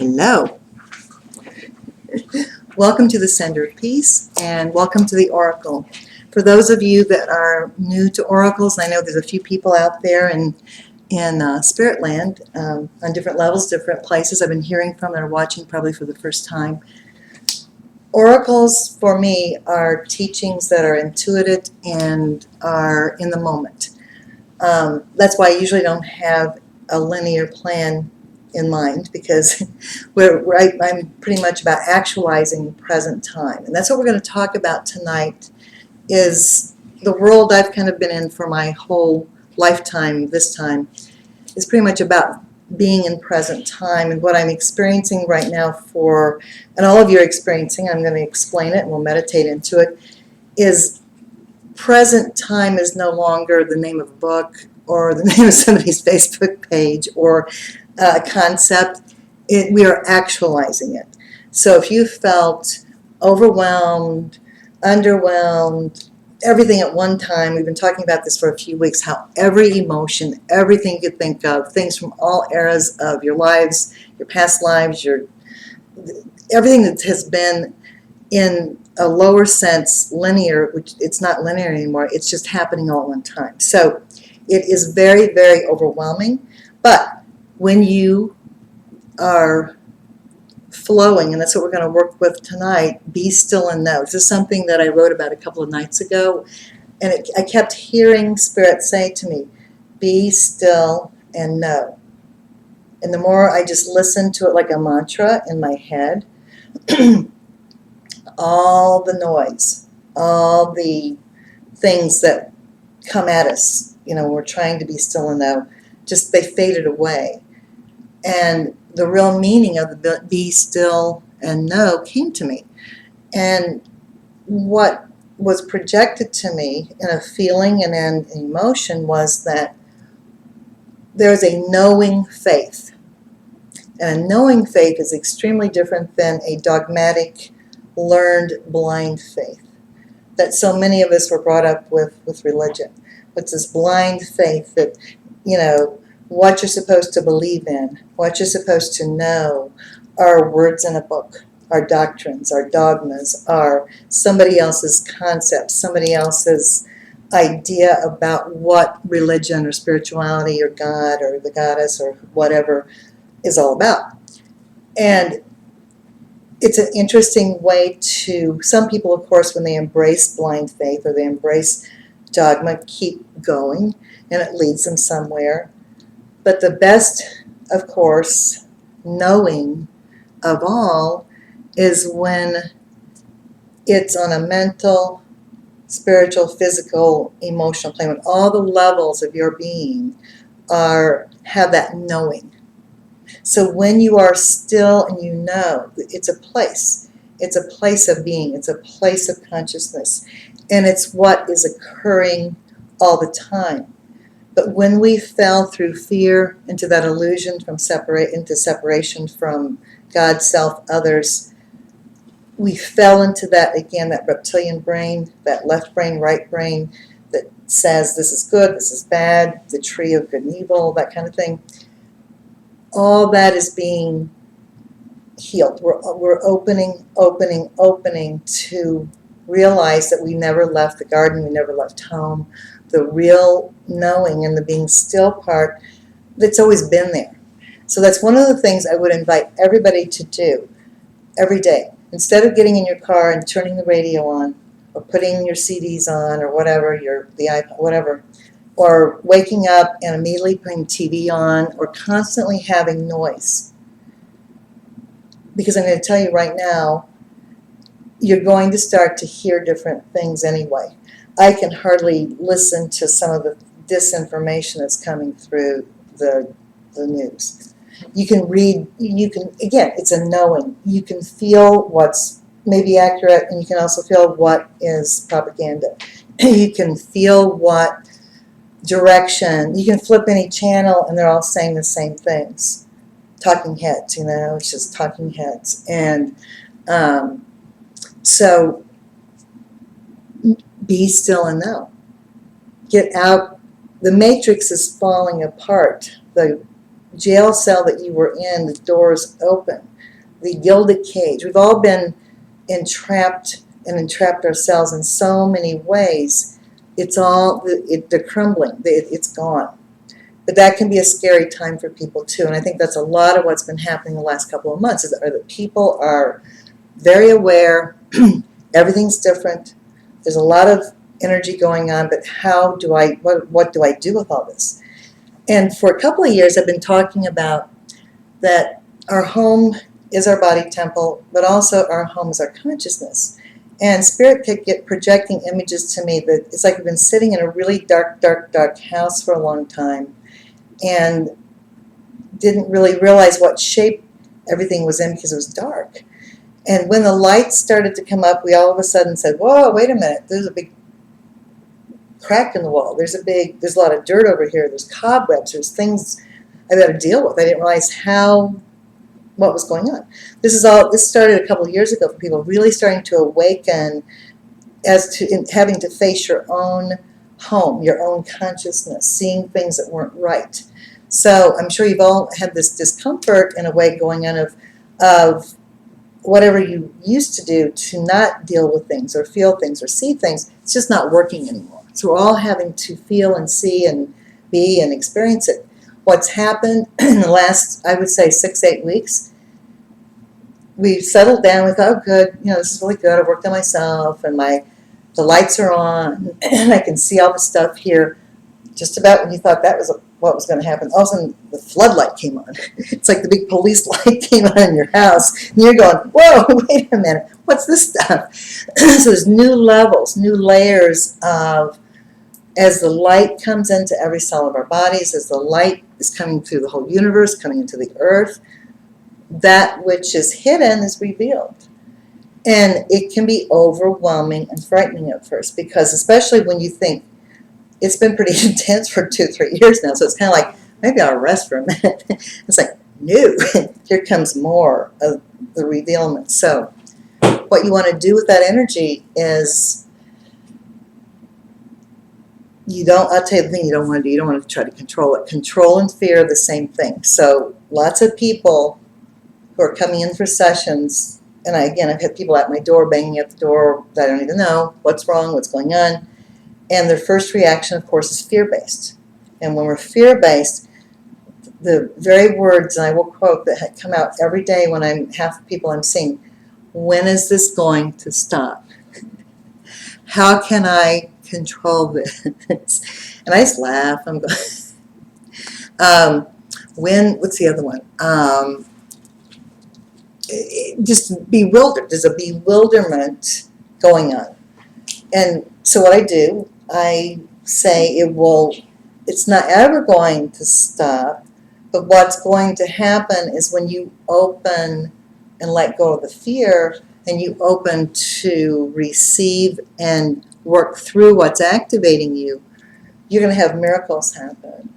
Hello. Welcome to the Sender of Peace, and welcome to the Oracle. For those of you that are new to oracles, I know there's a few people out there in Spirit Land on different levels, different places I've been hearing from that are watching probably for the first time. Oracles, for me, are teachings that are intuitive and are in the moment. That's why I usually don't have a linear plan in mind, because I'm pretty much about actualizing present time. And that's what we're going to talk about tonight, is the world I've kind of been in for my whole lifetime. This time is pretty much about being in present time, and what I'm experiencing right now and all of you are experiencing, I'm going to explain it and we'll meditate into it, is present time is no longer the name of a book or the name of somebody's Facebook page or a concept. We are actualizing it. So if you felt overwhelmed, underwhelmed, everything at one time, we've been talking about this for a few weeks, how every emotion, everything you could think of, things from all eras of your lives, your past lives, everything that has been in a lower sense linear, which it's not linear anymore, it's just happening all at one time. So it is very, very overwhelming. But when you are flowing, and that's what we're going to work with tonight, be still and know. This is something that I wrote about a couple of nights ago, and I kept hearing Spirit say to me, be still and know. And the more I just listened to it like a mantra in my head, all the noise, all the things that come at us, we're trying to be still and know, just they faded away. And the real meaning of the be still and know came to me. And what was projected to me in a feeling and an emotion was that there's a knowing faith. And a knowing faith is extremely different than a dogmatic, learned, blind faith that so many of us were brought up with religion. It's this blind faith that, what you're supposed to believe in, what you're supposed to know, are words in a book, are doctrines, are dogmas, are somebody else's concepts, somebody else's idea about what religion or spirituality or God or the goddess or whatever is all about. And it's an interesting way some people, of course, when they embrace blind faith or they embrace dogma, keep going, and it leads them somewhere. But the best, of course, knowing of all is when it's on a mental, spiritual, physical, emotional plane, when all the levels of your being have that knowing. So when you are still and you know, it's a place of being, it's a place of consciousness, and it's what is occurring all the time. But when we fell through fear into that illusion into separation from God, self, others, we fell into that again, that reptilian brain, that left brain, right brain, that says this is good, this is bad, the tree of good and evil, that kind of thing. All that is being healed. We're opening to realize that we never left the garden, we never left home. The real knowing and the being still part that's always been there. So that's one of the things I would invite everybody to do every day. Instead of getting in your car and turning the radio on or putting your CDs on or whatever, the iPod, whatever, or waking up and immediately putting TV on or constantly having noise. Because I'm going to tell you right now, you're going to start to hear different things anyway. I can hardly listen to some of the disinformation that's coming through the news. You can read, again, it's a knowing. You can feel what's maybe accurate, and you can also feel what is propaganda. You can feel what direction, you can flip any channel and they're all saying the same things. Talking heads, it's just talking heads. And so be still and know. Get out. The matrix is falling apart. The jail cell that you were in, the doors open, the gilded cage. We've all been entrapped and entrapped ourselves in so many ways. It's all, they're crumbling, it's gone. But that can be a scary time for people too, and I think that's a lot of what's been happening the last couple of months, is that people are very aware, everything's different, there's a lot of energy going on, but what do I do with all this? And for a couple of years I've been talking about that our home is our body temple, but also our home is our consciousness. And Spirit kept projecting images to me that it's like we've been sitting in a really dark, dark, dark house for a long time and didn't really realize what shape everything was in because it was dark. And when the lights started to come up, we all of a sudden said, whoa, wait a minute, there's a big crack in the wall. There's a lot of dirt over here. There's cobwebs. There's things I got to deal with. I didn't realize what was going on. This started a couple of years ago for people really starting to awaken as to having to face your own home, your own consciousness, seeing things that weren't right. So I'm sure you've all had this discomfort in a way going on of whatever you used to do to not deal with things or feel things or see things. It's just not working anymore. So we're all having to feel and see and be and experience it. What's happened in the last, I would say, 6-8 weeks, we've settled down. We thought, oh, good, this is really good. I've worked on myself, and the lights are on, and I can see all the stuff here. Just about when you thought that was what was going to happen, all of a sudden the floodlight came on. It's like the big police light came on in your house, and you're going, whoa, wait a minute, what's this stuff? So there's new levels, new layers of, as the light comes into every cell of our bodies, as the light is coming through the whole universe, coming into the earth, that which is hidden is revealed. And it can be overwhelming and frightening at first, because especially when you think it's been pretty intense for 2-3 years now, so it's kind of like, maybe I'll rest for a minute. It's like, no, here comes more of the revealment. So what you want to do with that energy is, I'll tell you the thing you don't want to do. You don't want to try to control it. Control and fear are the same thing. So lots of people who are coming in for sessions, and I've had people at my door, banging at the door that I don't even know what's wrong, what's going on. And their first reaction, of course, is fear-based. And when we're fear-based, the very words, and I will quote, that come out every day when half the people I'm seeing, when is this going to stop? How can I control this? And I just laugh. I'm going, what's the other one? Just bewildered. There's a bewilderment going on. And so what I do, I say it's not ever going to stop, but what's going to happen is when you open and let go of the fear, and you open to receive and work through what's activating you, you're going to have miracles happen.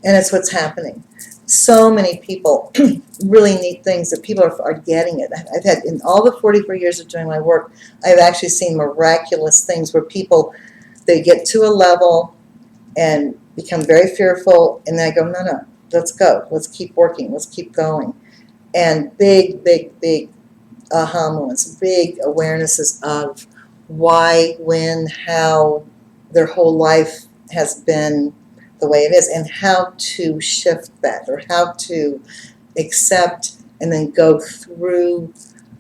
And it's what's happening. So many people, really neat things that people are getting it. I've had, in all the 44 years of doing my work, I've actually seen miraculous things where people, they get to a level and become very fearful, and then I go, no, let's go. Let's keep working. Let's keep going. And big, big, big aha moments, big awarenesses of why, when, how their whole life has been the way it is, and how to shift that, or how to accept and then go through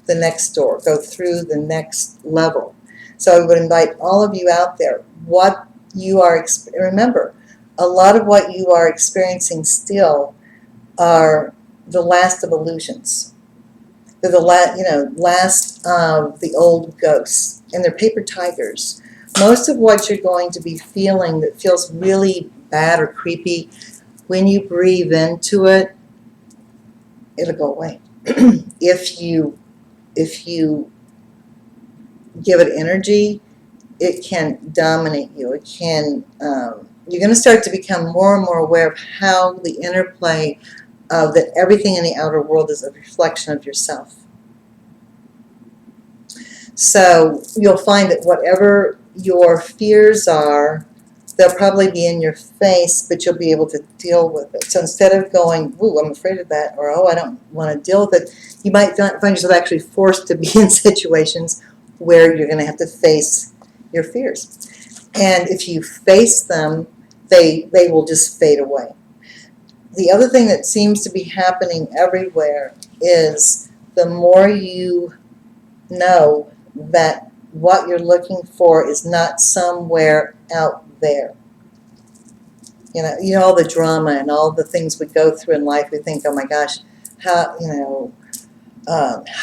the next door, go through the next level. So I would invite all of you out there, what you are, remember, a lot of what you are experiencing still are the last of illusions. They're the last of the old ghosts, and they're paper tigers. Most of what you're going to be feeling that feels really bad or creepy, when you breathe into it, it'll go away. If you give it energy, it can dominate you. It can. You're going to start to become more and more aware of how the interplay of that everything in the outer world is a reflection of yourself. So you'll find that whatever your fears are they'll probably be in your face, but you'll be able to deal with it. So instead of going, ooh, I'm afraid of that, or oh, I don't want to deal with it, you might find yourself actually forced to be in situations where you're going to have to face your fears. And if you face them, they will just fade away. The other thing that seems to be happening everywhere is the more you know that what you're looking for is not somewhere out there. You know all the drama and all the things we go through in life. We think, oh my gosh, how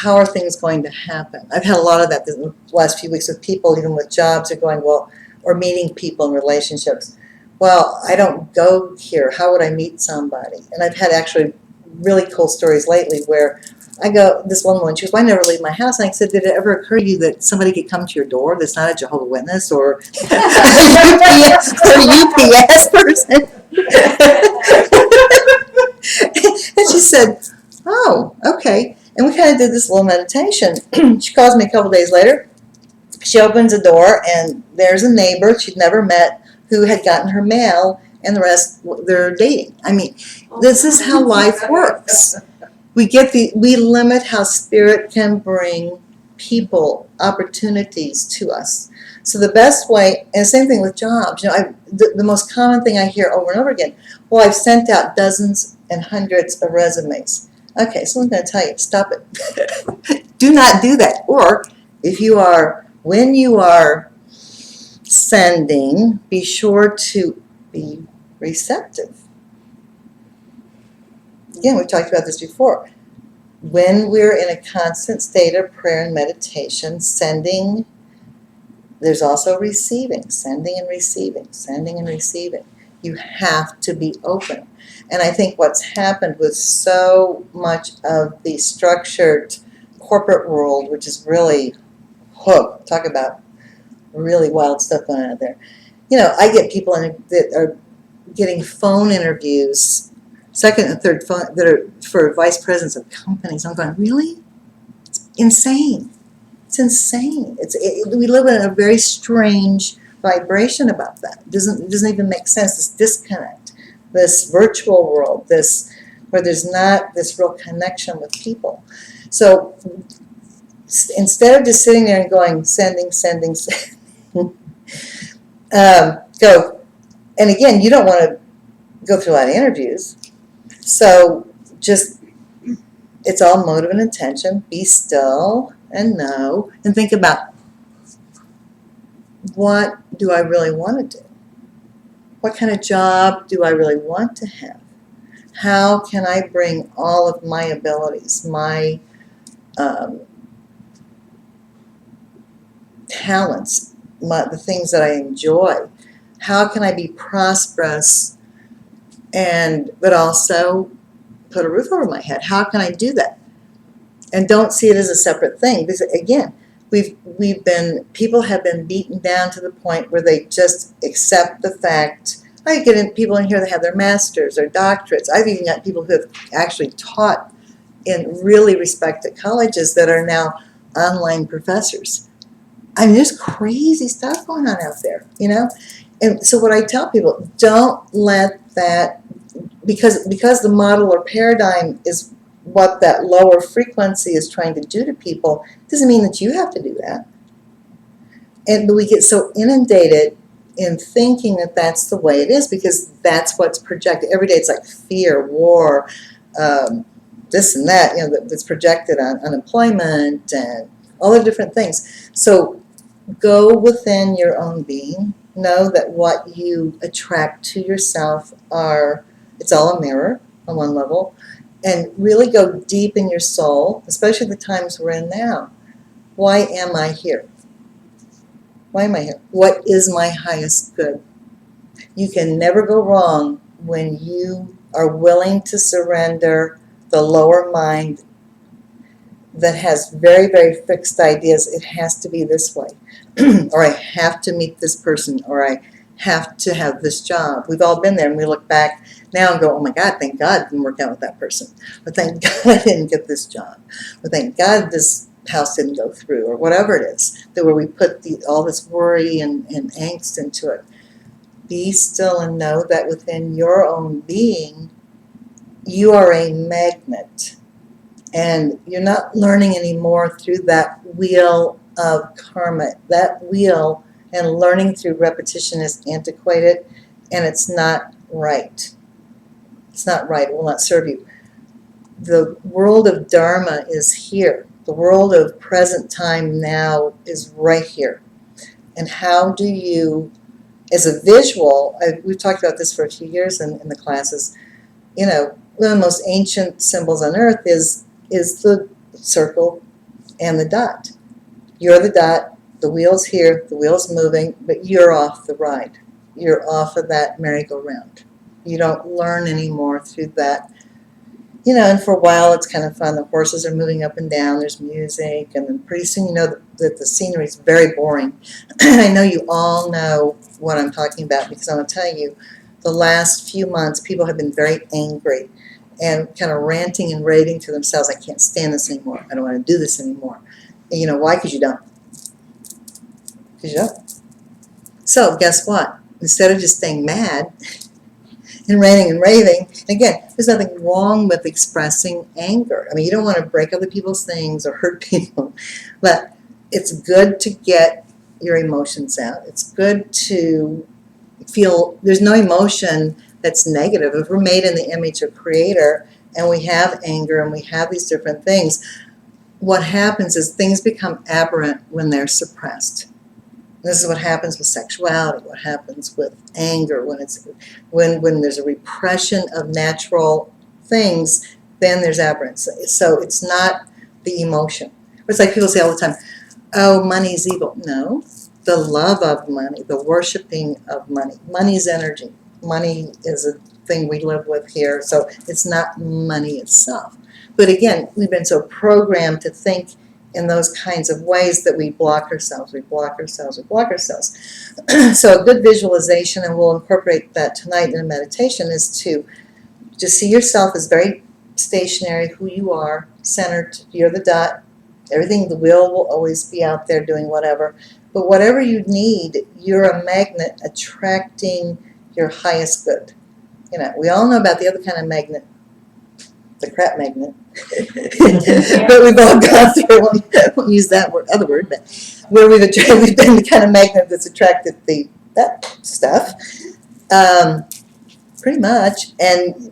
are things going to happen? I've had a lot of that the last few weeks with people, even with jobs, are going, well, or meeting people in relationships. Well, I don't go here. How would I meet somebody? And I've had actually really cool stories lately where I go, this one woman, she goes, well, I never leave my house. And I said, did it ever occur to you that somebody could come to your door that's not a Jehovah's Witness or a UPS person? And she said, oh, okay. And we kind of did this little meditation. She calls me a couple days later. She opens a door, and there's a neighbor she'd never met who had gotten her mail, and the rest, they're dating. I mean, this is how life works. We limit how spirit can bring people, opportunities to us. So the best way, and same thing with jobs. The most common thing I hear over and over again, well, I've sent out dozens and hundreds of resumes. Okay, so I'm going to tell you, stop it. Do not do that. Or when you are sending, be sure to be receptive. Again, we've talked about this before. When we're in a constant state of prayer and meditation, sending, there's also receiving, sending and receiving, sending and receiving. You have to be open. And I think what's happened with so much of the structured corporate world, which is really, talk about really wild stuff going on out there. I get people that are getting phone interviews, second and third phone, that are for vice presidents of companies. I'm going, really? It's insane. It's insane. We live in a very strange vibration about that. It doesn't even make sense, this disconnect, this virtual world, where there's not this real connection with people. So instead of just sitting there and going, sending, go. And again, you don't want to go through a lot of interviews. So just, it's all motive and intention. Be still and know, and think about, what do I really want to do? What kind of job do I really want to have? How can I bring all of my abilities, my talents, the things that I enjoy? How can I be prosperous but also put a roof over my head? How can I do that? And don't see it as a separate thing. Because again, people have been beaten down to the point where they just accept the fact. I get people in here that have their masters or doctorates. I've even got people who have actually taught in really respected colleges that are now online professors. I mean, there's crazy stuff going on out there, And so what I tell people, don't let that, because the model or paradigm is what that lower frequency is trying to do to people, doesn't mean that you have to do that. But we get so inundated in thinking that that's the way it is, because that's what's projected. Every day it's like fear, war, this and that, that's projected on unemployment and all the different things. So go within your own being. Know that what you attract to yourself it's all a mirror on one level. And really go deep in your soul, especially the times we're in now. Why am I here? Why am I here? What is my highest good? You can never go wrong when you are willing to surrender the lower mind that has very, very fixed ideas. It has to be this way. Or I have to meet this person, or I have to have this job. We've all been there, and we look back now and go, oh my God, thank God it didn't work out with that person. Or thank God I didn't get this job. Or thank God this house didn't go through, or whatever it is, where we put all this worry and angst into it. Be still and know that within your own being, you are a magnet. And you're not learning anymore through that wheel of karma. That wheel and learning through repetition is antiquated, and it's not right. It's not right. It will not serve you. The world of Dharma is here. The world of present time now is right here. And how do you, as a visual, we've talked about this for a few years in the classes, you know, one of the most ancient symbols on earth is the circle and the dot. You're the dot, the wheel's here, the wheel's moving, but you're off the ride. You're off of that merry-go-round. You don't learn anymore through that. You know, and for a while it's kind of fun. The horses are moving up and down, there's music, and then pretty soon you know that the scenery is very boring. I know you all know what I'm talking about because I'm going to tell you, the last few months people have been very angry and kind of ranting and raving to themselves. I can't stand this anymore. I don't want to do this anymore. And you know why? Because you don't. Because you don't. So guess what? Instead of just staying mad and ranting and raving, again, there's nothing wrong with expressing anger. I mean, you don't want to break other people's things or hurt people, but it's good to get your emotions out. It's good to feel there's no emotion that's negative. If we're made in the image of Creator and we have anger and we have these different things, what happens is things become aberrant when they're suppressed. This is what happens with sexuality, what happens with anger, when there's a repression of natural things, then there's aberrance. So it's not the emotion. It's like people say all the time, oh, money's evil. No, the love of money, the worshiping of money. Money's energy. Money is a thing we live with here, so it's not money itself. But again, we've been so programmed to think in those kinds of ways that we block ourselves, we block ourselves, we block ourselves. So a good visualization, and we'll incorporate that tonight in a meditation, is to just see yourself as very stationary, who you are, centered, you're the dot, everything, the wheel will always be out there doing whatever. But whatever you need, you're a magnet attracting your highest good. You know, we all know about the other kind of magnet, the crap magnet. But we've all gone through, we'll use that other word, but where we've been the kind of magnet that's attracted that stuff, pretty much, and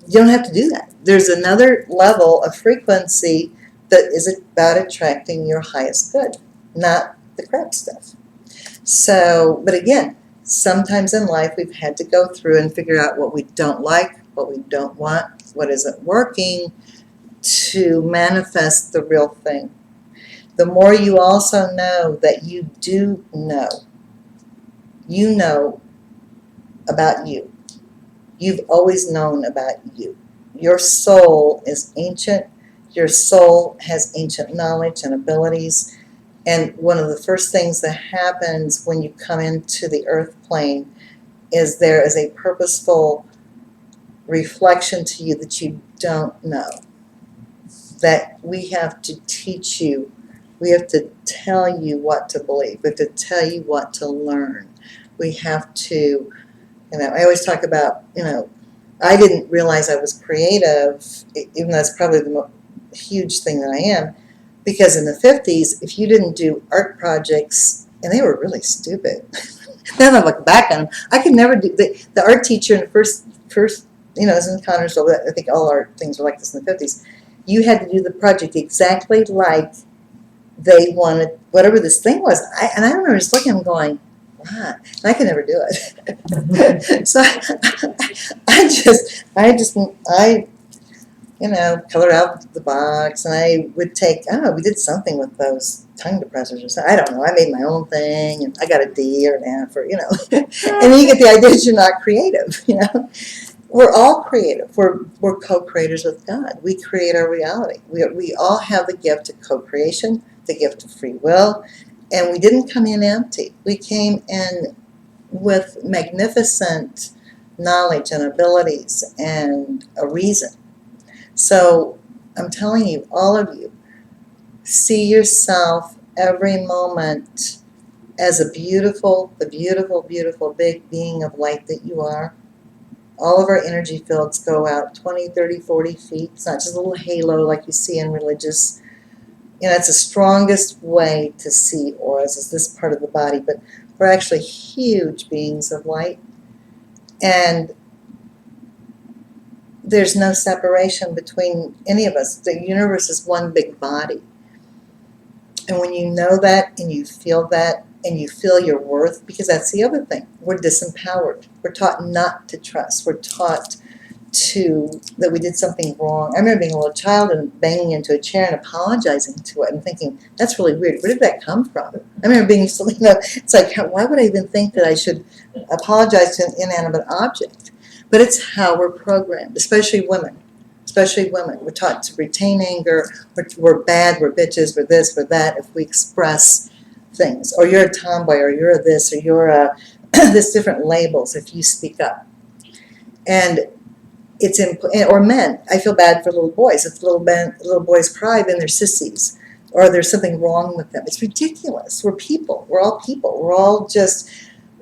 you don't have to do that. There's another level of frequency that is about attracting your highest good, not the crap stuff. So, but again, sometimes in life we've had to go through and figure out what we don't like, what we don't want, what isn't working, to manifest the real thing. The more you also know that you do know, you know about you. You've always known about you. Your soul is ancient. Your soul has ancient knowledge and abilities. And one of the first things that happens when you come into the earth plane is there is a purposeful reflection to you that you don't know, that we have to teach you. We have to tell you what to believe. We have to tell you what to learn. We have to, I always talk about, I didn't realize I was creative, even though that's probably the huge thing that I am, because in the 50s, if you didn't do art projects, and they were really stupid. Then I look back on them, I could never do, the art teacher in the first as in Connersville, I think all art things were like this in the 50s, you had to do the project exactly like they wanted, whatever this thing was. I remember just looking at them going, wow, and I could never do it. So I color out the box, and I would take, I don't know, we did something with those tongue depressors or something. I don't know. I made my own thing, and I got a D or an F or, and then you get the idea that you're not creative, We're all creative. We're co-creators with God. We create our reality. We all have the gift of co-creation, the gift of free will, and we didn't come in empty. We came in with magnificent knowledge and abilities and a reason. So I'm telling you, all of you, see yourself every moment as the beautiful, beautiful big being of light that you are. All of our energy fields go out 20, 30, 40 feet. It's not just a little halo like you see in religious. It's the strongest way to see auras is this part of the body, but we're actually huge beings of light. And there's no separation between any of us. The universe is one big body. And when you know that and you feel that and you feel your worth, because that's the other thing, we're disempowered. We're taught not to trust. We're taught that we did something wrong. I remember being a little child and banging into a chair and apologizing to it and thinking, that's really weird. Where did that come from? I remember being, it's like, why would I even think that I should apologize to an inanimate object? But it's how we're programmed, especially women. Especially women. We're taught to retain anger. We're bad. We're bitches. We're this. We're that. If we express things, or you're a tomboy, or you're a this, or you're a this, different labels. If you speak up, and it's or men. I feel bad for little boys. If little boys cry, then they're sissies, or there's something wrong with them. It's ridiculous. We're people. We're all people. We're all just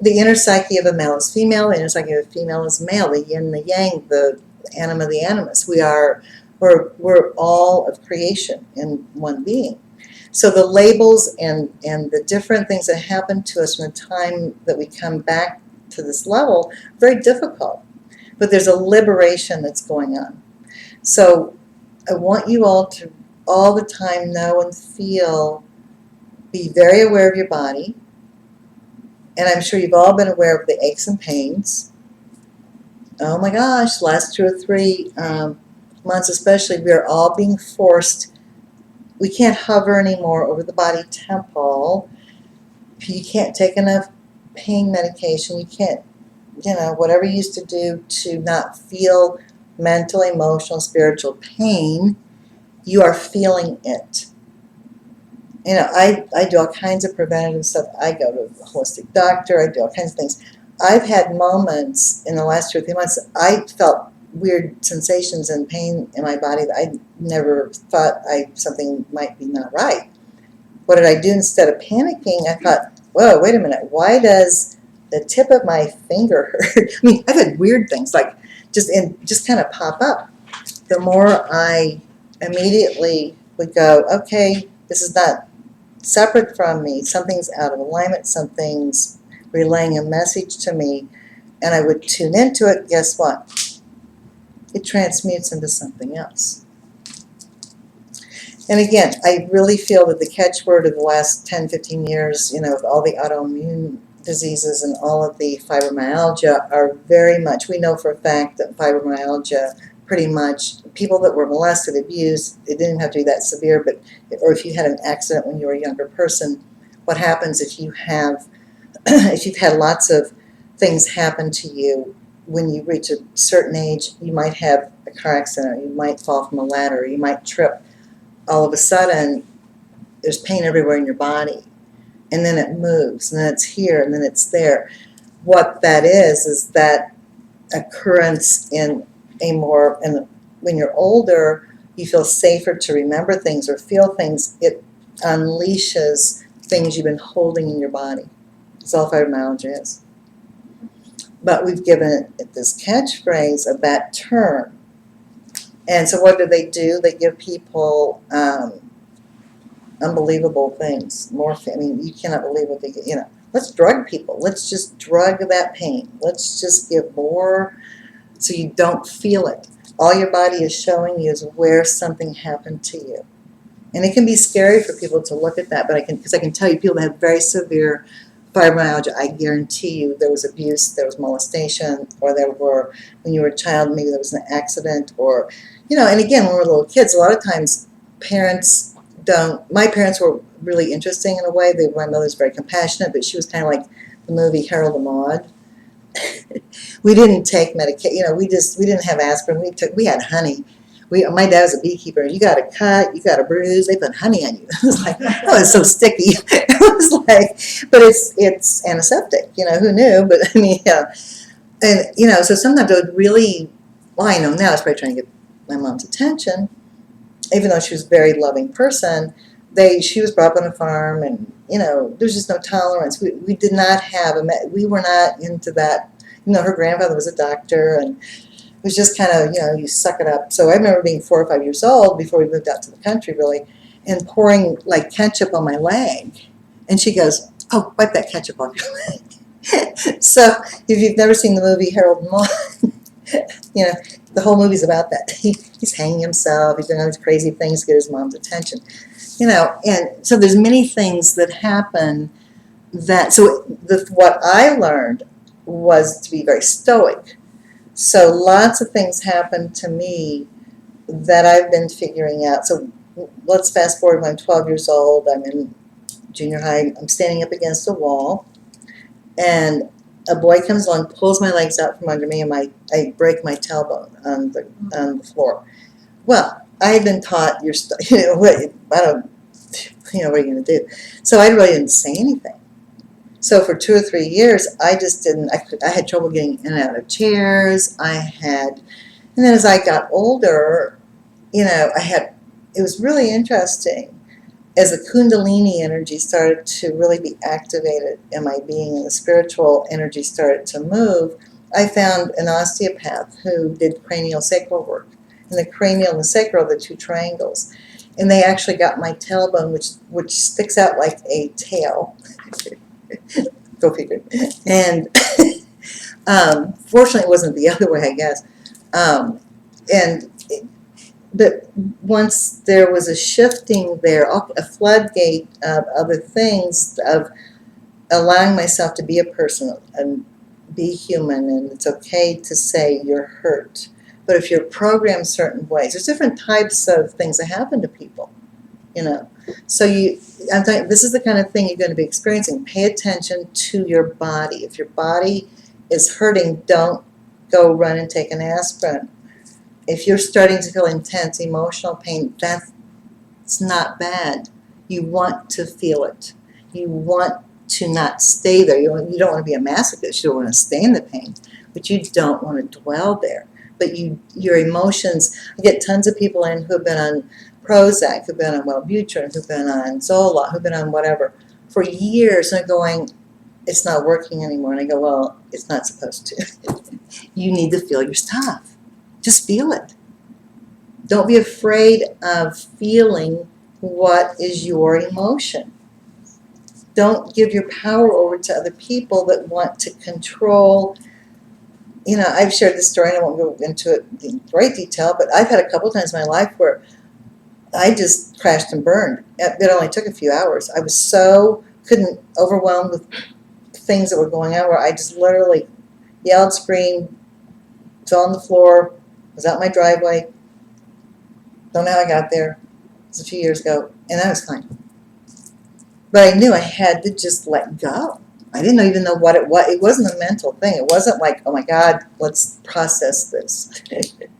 the inner psyche of a male is female. The inner psyche of a female is male. The yin, the yang, the anima, the animus. We're all of creation in one being. So the labels and the different things that happen to us from the time that we come back to this level, very difficult. But there's a liberation that's going on. So I want you all to all the time know and feel, be very aware of your body. And I'm sure you've all been aware of the aches and pains. Oh my gosh, last 2 or 3 months especially, we are all being forced. We can't hover anymore over the body temple. You can't take enough pain medication. You can't, whatever you used to do to not feel mental, emotional, spiritual pain, you are feeling it. I do all kinds of preventative stuff. I go to a holistic doctor. I do all kinds of things. I've had moments in the last 2 or 3 months, I felt weird sensations and pain in my body that I never thought something might be not right. What did I do? Instead of panicking, I thought, whoa, wait a minute. Why does the tip of my finger hurt? I mean, I've had weird things like just kind of pop up. The more I immediately would go, okay, this is not separate from me. Something's out of alignment. Something's relaying a message to me. And I would tune into it. Guess what? It transmutes into something else. And again, I really feel that the catchword of the last 10, 15 years, with all the autoimmune diseases and all of the fibromyalgia are very much, we know for a fact that fibromyalgia, pretty much, people that were molested, abused, it didn't have to be that severe, but, or if you had an accident when you were a younger person, what happens if you have, if you've had lots of things happen to you, when you reach a certain age, you might have a car accident, you might fall from a ladder, you might trip. All of a sudden, there's pain everywhere in your body. And then it moves, and then it's here, and then it's there. What that is that occurrence in when you're older, you feel safer to remember things or feel things. It unleashes things you've been holding in your body. That's all fibromyalgia is. But we've given it this catchphrase of that term. And so what do? They give people unbelievable things. Morphine. You cannot believe what they get. Let's drug people. Let's just drug that pain. Let's just give more so you don't feel it. All your body is showing you is where something happened to you. And it can be scary for people to look at that, but because I can tell you people that have very severe fibromyalgia, I guarantee you there was abuse, there was molestation, or when you were a child, maybe there was an accident, or, and again, when we were little kids, a lot of times my parents were really interesting in a way. My mother's very compassionate, but she was kind of like the movie Harold and Maude. We didn't take medication, we didn't have aspirin, we had honey. My dad was a beekeeper. You got a cut, you got a bruise, they put honey on you. It was like, oh, it's so sticky. It was like, but it's antiseptic, who knew? But I mean, and, so sometimes I would really, I know now I was probably trying to get my mom's attention, even though she was a very loving person. She was brought up on a farm, and, there's just no tolerance. We did not have, we were not into that. Her grandfather was a doctor, and it was just kind of, you suck it up. So I remember being 4 or 5 years old before we moved out to the country, really, and pouring like ketchup on my leg. And she goes, "Oh, wipe that ketchup off your leg." So if you've never seen the movie Harold and Maude, the whole movie's about that. He's hanging himself. He's doing all these crazy things to get his mom's attention. And so there's many things that happen what I learned was to be very stoic. So lots of things happened to me that I've been figuring out. So let's fast forward when I'm 12 years old. I'm in junior high. I'm standing up against a wall, and a boy comes along, pulls my legs out from under me, and I break my tailbone on the floor. Well, I had been taught what are you going to do? So I really didn't say anything. So for 2 or 3 years, I just didn't. I had trouble getting in and out of chairs. And then as I got older, it was really interesting. As the Kundalini energy started to really be activated in my being and the spiritual energy started to move, I found an osteopath who did cranial sacral work. And the cranial and the sacral are the two triangles. And they actually got my tailbone, which sticks out like a tail. Go figure. And fortunately, it wasn't the other way, I guess. But once there was a shifting there, a floodgate of other things, of allowing myself to be a person and be human, and it's okay to say you're hurt. But if you're programmed certain ways, there's different types of things that happen to people, So I'm telling you, this is the kind of thing you're going to be experiencing. Pay attention to your body. If your body is hurting, don't go run and take an aspirin. If you're starting to feel intense emotional pain, that's not bad. You want to feel it. You want to not stay there. You don't want to be a masochist. You don't want to stay in the pain, but you don't want to dwell there. But your emotions, I get tons of people in who have been on Prozac, who've been on Wellbutrin, who've been on Zoloft, who've been on whatever for years, and they're going, it's not working anymore. And I go, well, it's not supposed to. You need to feel your stuff. Just feel it. Don't be afraid of feeling what is your emotion. Don't give your power over to other people that want to control. I've shared this story, and I won't go into it in great detail, but I've had a couple times in my life where I just crashed and burned. It only took a few hours. I was so overwhelmed with things that were going on, where I just literally yelled, screamed, fell on the floor, was out my driveway. Don't know how I got there. It was a few years ago, and I was fine. But I knew I had to just let go. I didn't even know what it was. It wasn't a mental thing. It wasn't like, oh my God, let's process this.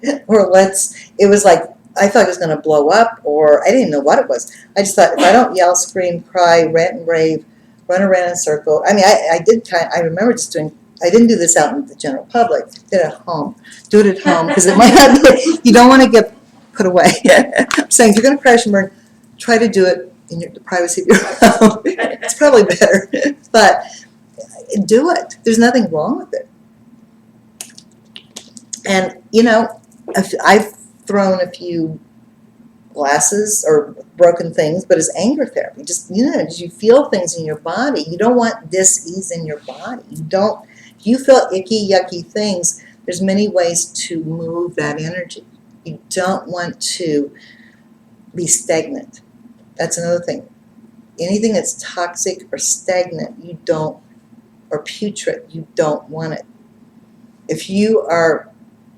It was like, I thought it was going to blow up, or I didn't know what it was. I just thought, if I don't yell, scream, cry, rant and rave, run around in a circle. I mean, I remember just doing, I didn't do this out in the general public. I did it at home. Do it at home, because it might not be, you don't want to get put away. I'm saying, if you're going to crash and burn, try to do it in the privacy of your home. It's probably better. But do it. There's nothing wrong with it. And, I've thrown a few glasses or broken things, but as anger therapy. Just, you feel things in your body. You don't want dis-ease in your body. If you feel icky, yucky things, there's many ways to move that energy. You don't want to be stagnant. That's another thing. Anything that's toxic or stagnant, or putrid, you don't want it. If you are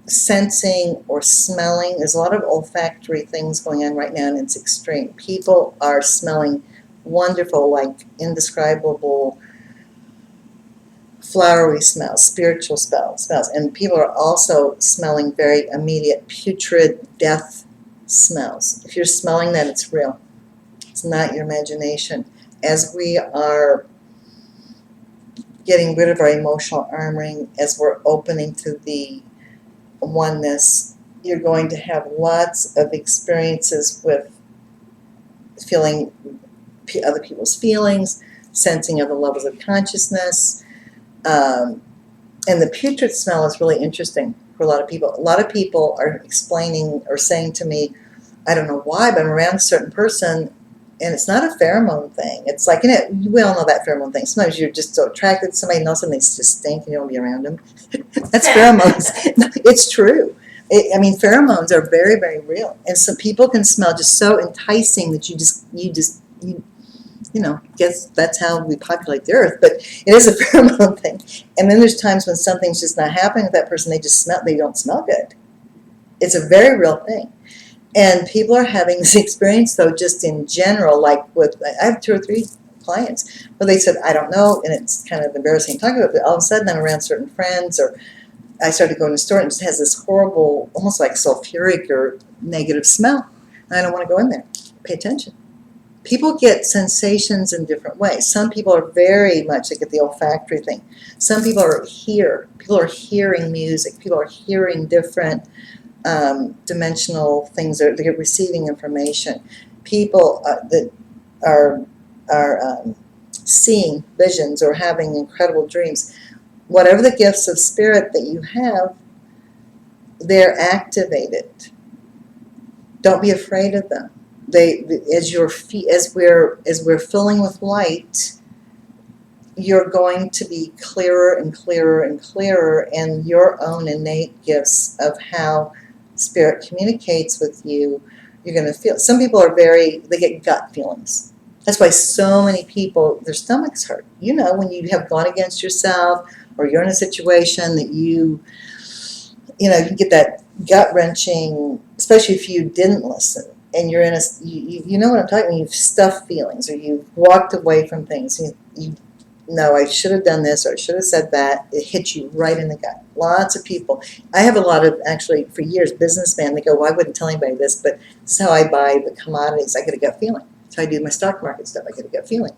sensing or smelling, there's a lot of olfactory things going on right now, and it's extreme. People are smelling wonderful, like indescribable flowery smells, spiritual smells, and people are also smelling very immediate, putrid death smells. If you're smelling that, it's real. It's not your imagination. As we are getting rid of our emotional armoring, as we're opening to the oneness, you're going to have lots of experiences with feeling other people's feelings, sensing other levels of consciousness. And the putrid smell is really interesting for a lot of people. A lot of people are explaining or saying to me, I don't know why, but I'm around a certain person, and it's not a pheromone thing. It's like, we all know that pheromone thing. Sometimes you're just so attracted to somebody, and all of a sudden they just stink, and you don't want to be around them. That's pheromones. It's true. Pheromones are very, very real, and some people can smell just so enticing that guess that's how we populate the earth. But it is a pheromone thing. And then there's times when something's just not happening with that person. They don't smell good. It's a very real thing. And people are having this experience, though, just in general, I have 2 or 3 clients where they said, I don't know, and it's kind of embarrassing talking about it, but all of a sudden I'm around certain friends, or I started going to the store and it just has this horrible, almost like sulfuric or negative smell. And I don't want to go in there. Pay attention. People get sensations in different ways. Some people are very much, they get the olfactory thing. Some people are People are hearing music. People are hearing different dimensional things. They're receiving information. People that are seeing visions or having incredible dreams. Whatever the gifts of spirit that you have, they're activated. Don't be afraid of them. As we're filling with light, you're going to be clearer and clearer and clearer, and your own innate gifts of how spirit communicates with you, you're going to feel. Some people they get gut feelings. That's why so many people, their stomachs hurt. When you have gone against yourself, or you're in a situation that you get that gut wrenching, especially if you didn't listen. And you're in you know what I'm talking about. You've stuffed feelings, or you've walked away from things. No, I should have done this, or I should have said that. It hits you right in the gut. Lots of people. I have a lot of, actually, for years, businessmen, they go, well, I wouldn't tell anybody this, but this is how I buy the commodities. I get a gut feeling. That's how I do my stock market stuff. I get a gut feeling.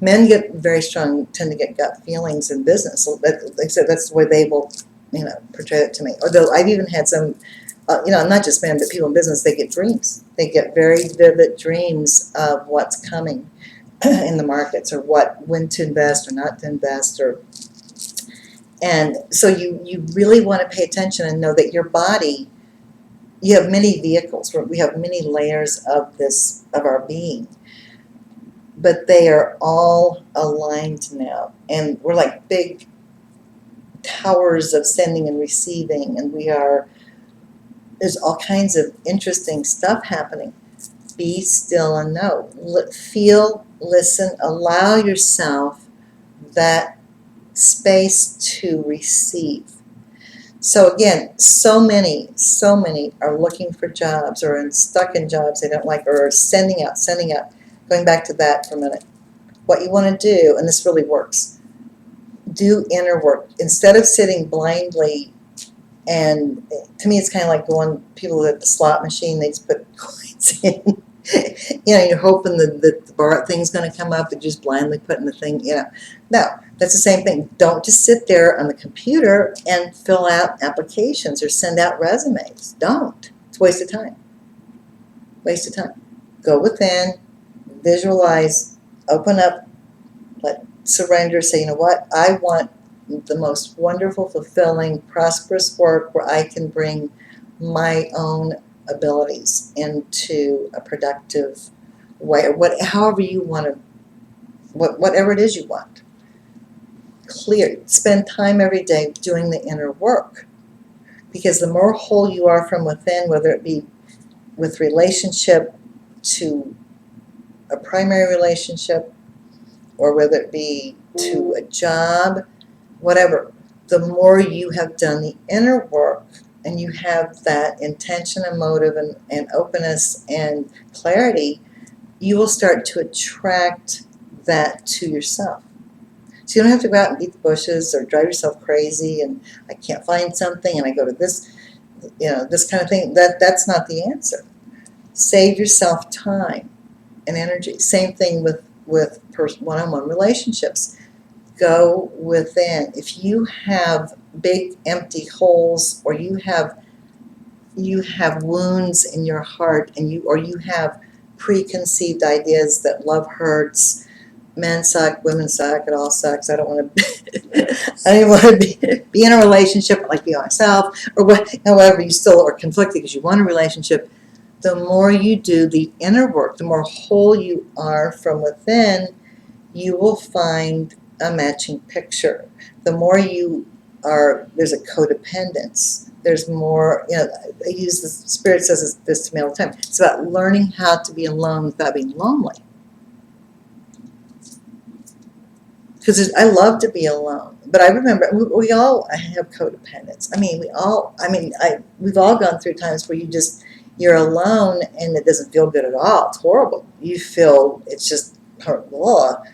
Men tend to get gut feelings in business. So like I said, that's the way they will, portray it to me. Although I've even had some, not just men, but people in business, they get dreams. They get very vivid dreams of what's coming in the markets, or when to invest or not to invest, and so you really want to pay attention and know that your body, you have many vehicles. We have many layers of our being, but they are all aligned now, and we're like big towers of sending and receiving, and there's all kinds of interesting stuff happening. Be still and know. Feel, listen, allow yourself that space to receive. So again, so many are looking for jobs, or stuck in jobs they don't like, or sending out. Going back to that for a minute. What you want to do, and this really works, do inner work. Instead of sitting blindly, and to me it's kind of like people at the slot machine, they just put coins in. You're hoping that the bar thing's going to come up, and just blindly putting the thing, No, that's the same thing. Don't just sit there on the computer and fill out applications or send out resumes. Don't. It's a waste of time. Waste of time. Go within, visualize, open up, surrender, say, you know what? I want the most wonderful, fulfilling, prosperous work where I can bring my own abilities into a productive way, or however you want to, whatever it is you want. Spend time every day doing the inner work, because the more whole you are from within, whether it be with relationship to a primary relationship, or whether it be to a job, whatever, the more you have done the inner work, and you have that intention and motive and openness and clarity, you will start to attract that to yourself. So you don't have to go out and beat the bushes or drive yourself crazy and I can't find something and I go to this, this kind of thing. That's not the answer. Save yourself time and energy. Same thing with one-on-one relationships. Go within. If you have big empty holes, or you have wounds in your heart, or you have preconceived ideas that love hurts, men suck, women suck, it all sucks. I don't want to. I don't want to be in a relationship, like be myself, or what. However, you still are conflicted because you want a relationship. The more you do the inner work, the more whole you are from within, you will find a matching picture. The more you are, there's a codependence. There's more, I use the Spirit says this to me all the time. It's about learning how to be alone without being lonely. Because I love to be alone, but I remember we all have codependence. We've all gone through times where you're alone and it doesn't feel good at all. It's horrible. You feel it's just horrible.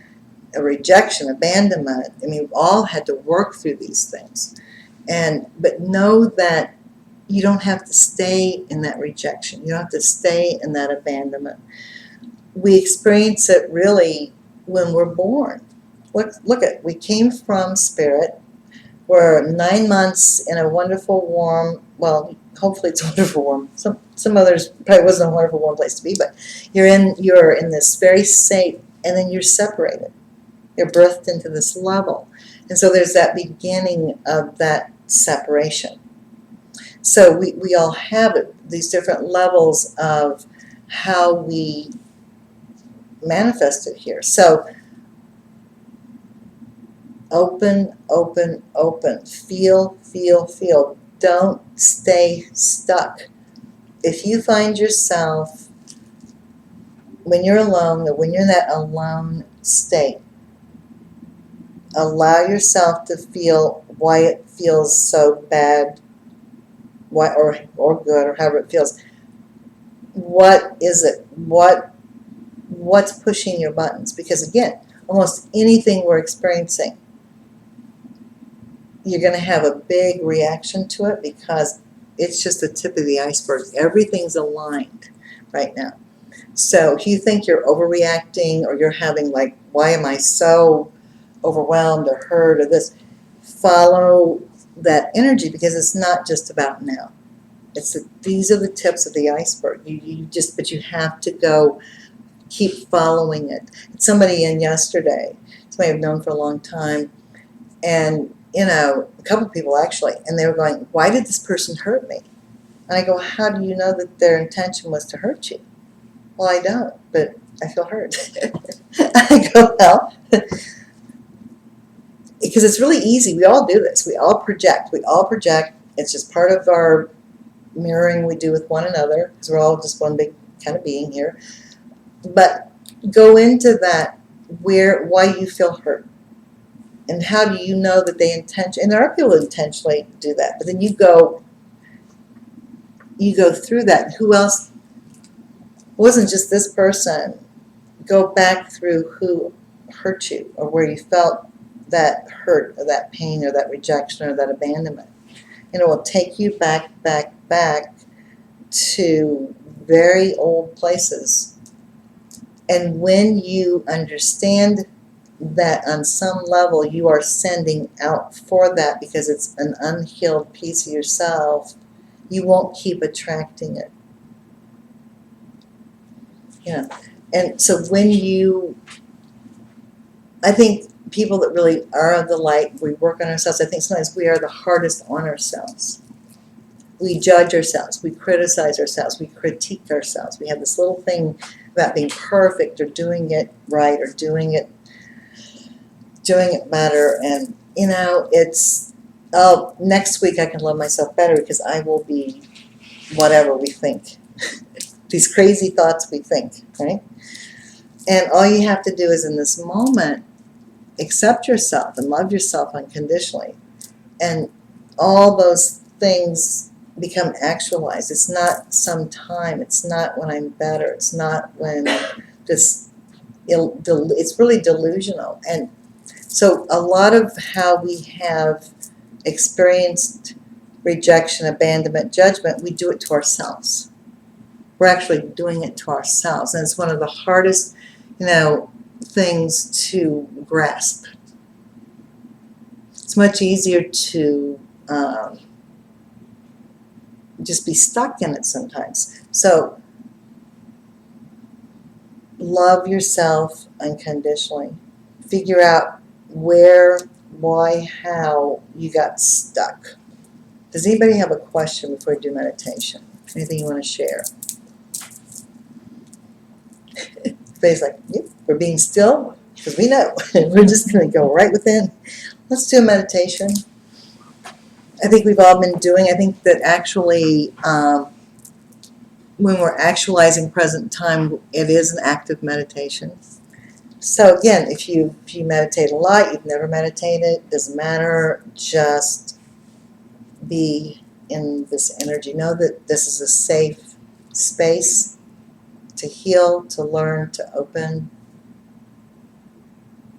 A rejection, abandonment. We've all had to work through these things. But know that you don't have to stay in that rejection. You don't have to stay in that abandonment. We experience it really when we're born. We came from spirit. We're 9 months in a wonderful, warm, well, hopefully it's wonderful, warm. Some others probably wasn't a wonderful, warm place to be, but you're in this very safe, and then you're separated. You're birthed into this level. And so there's that beginning of that separation. So we all have it, these different levels of how we manifest it here. So open, open, open. Feel, feel, feel. Don't stay stuck. If you find yourself, when you're alone, or when you're in that alone state, allow yourself to feel why it feels so bad, or good, or however it feels. What is it? What's pushing your buttons? Because again, almost anything we're experiencing, you're going to have a big reaction to it because it's just the tip of the iceberg. Everything's aligned right now. So if you think you're overreacting, or you're having like, why am I so overwhelmed or hurt or this, follow that energy, because it's not just about now. These are the tips of the iceberg. But you have to go keep following it. Somebody in yesterday, somebody I've known for a long time, and a couple of people actually, and they were going, why did this person hurt me? And I go, how do you know that their intention was to hurt you? Well, I don't, but I feel hurt. I go, well, because it's really easy. We all do this. We all project. It's just part of our mirroring we do with one another, because we're all just one big kind of being here. But go into that, why you feel hurt. And how do you know that they and there are people who intentionally do that, but then you go through that. Who else? It wasn't just this person. Go back through who hurt you, or where you felt that hurt, or that pain, or that rejection, or that abandonment. And it will take you back to very old places. And when you understand that on some level you are sending out for that, because it's an unhealed piece of yourself, you won't keep attracting it. And so I think people that really are of the light, we work on ourselves. I think sometimes we are the hardest on ourselves. We judge ourselves, we criticize ourselves, we critique ourselves. We have this little thing about being perfect, or doing it right, or doing it better. And it's, next week I can love myself better, because I will be whatever we think. These crazy thoughts we think, right? And all you have to do is, in this moment, accept yourself and love yourself unconditionally. And all those things become actualized. It's not some time. It's not when I'm better. It's not when it's really delusional. And so a lot of how we have experienced rejection, abandonment, judgment, we do it to ourselves. We're actually doing it to ourselves. And it's one of the hardest, things to grasp. It's much easier to just be stuck in it sometimes. So Love yourself unconditionally. Figure out where, why, how you got stuck. Does anybody have a question before we do meditation? Anything you want to share? Everybody's like, yep, we're being still because we know. We're just going to go right within. Let's do a meditation. I think we've all been doing. I think that actually, when we're actualizing present time, it is an active meditation. So again, if you meditate a lot, you've never meditated, doesn't matter. Just be in this energy. Know that this is a safe space to heal, to learn, to open,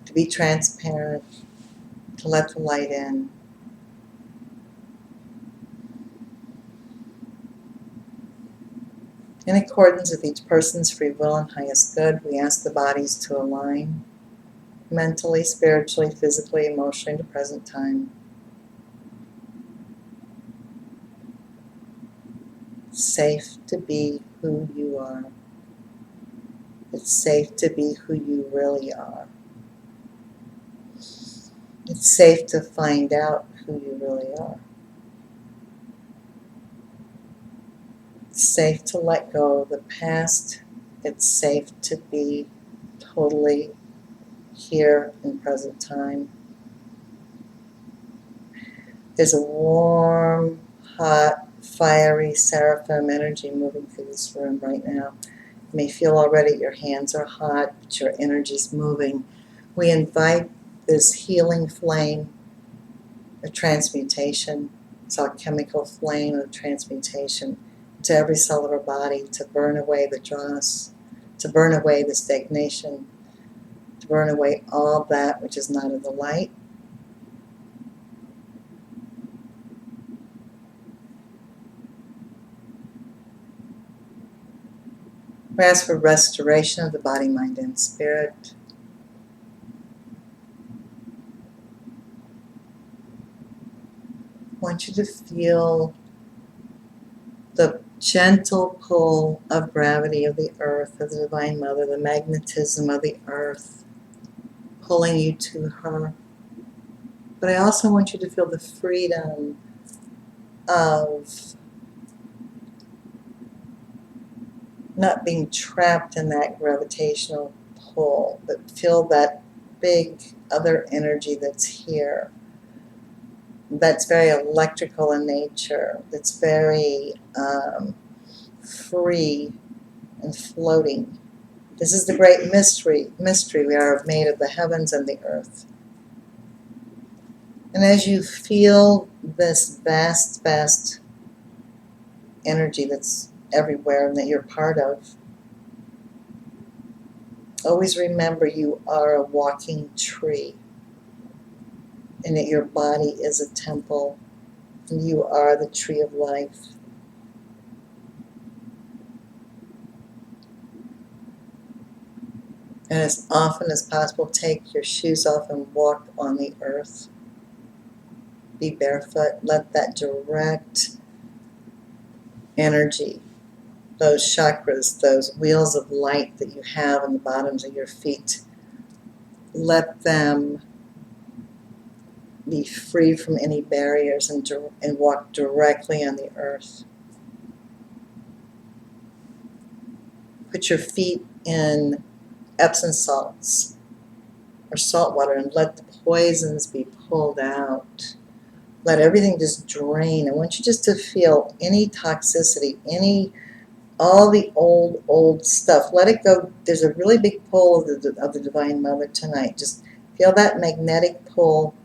to be transparent, to let the light in. In accordance with each person's free will and highest good, we ask the bodies to align mentally, spiritually, physically, emotionally to present time. It's safe to be who you are. It's safe to be who you really are. It's safe to find out who you really are. It's safe to let go of the past. It's safe to be totally here in present time. There's a warm, hot, fiery seraphim energy moving through this room right now. You may feel already your hands are hot, but your energy's moving. We invite this healing flame of transmutation. It's our chemical flame of transmutation to every cell of our body to burn away the dross, to burn away the stagnation, to burn away all that which is not of the light. We ask for restoration of the body, mind, and spirit. I want you to feel the gentle pull of gravity of the earth, of the Divine Mother, the magnetism of the earth pulling you to her. But I also want you to feel the freedom of not being trapped in that gravitational pull, but feel that big other energy that's here, that's very electrical in nature, that's very free and floating. This is the great mystery. We are made of the heavens and the earth. And as you feel this vast, vast energy that's everywhere and that you're part of, always remember you are a walking tree and that your body is a temple and you are the tree of life. And as often as possible, take your shoes off and walk on the earth. Be barefoot. Let that direct energy, those chakras, those wheels of light that you have in the bottoms of your feet, let them be free from any barriers and walk directly on the earth. Put your feet in Epsom salts or salt water and let the poisons be pulled out. Let everything just drain. I want you just to feel any toxicity, all the old stuff. Let it go. There's a really big pull of the Divine Mother tonight. Just feel that magnetic pull,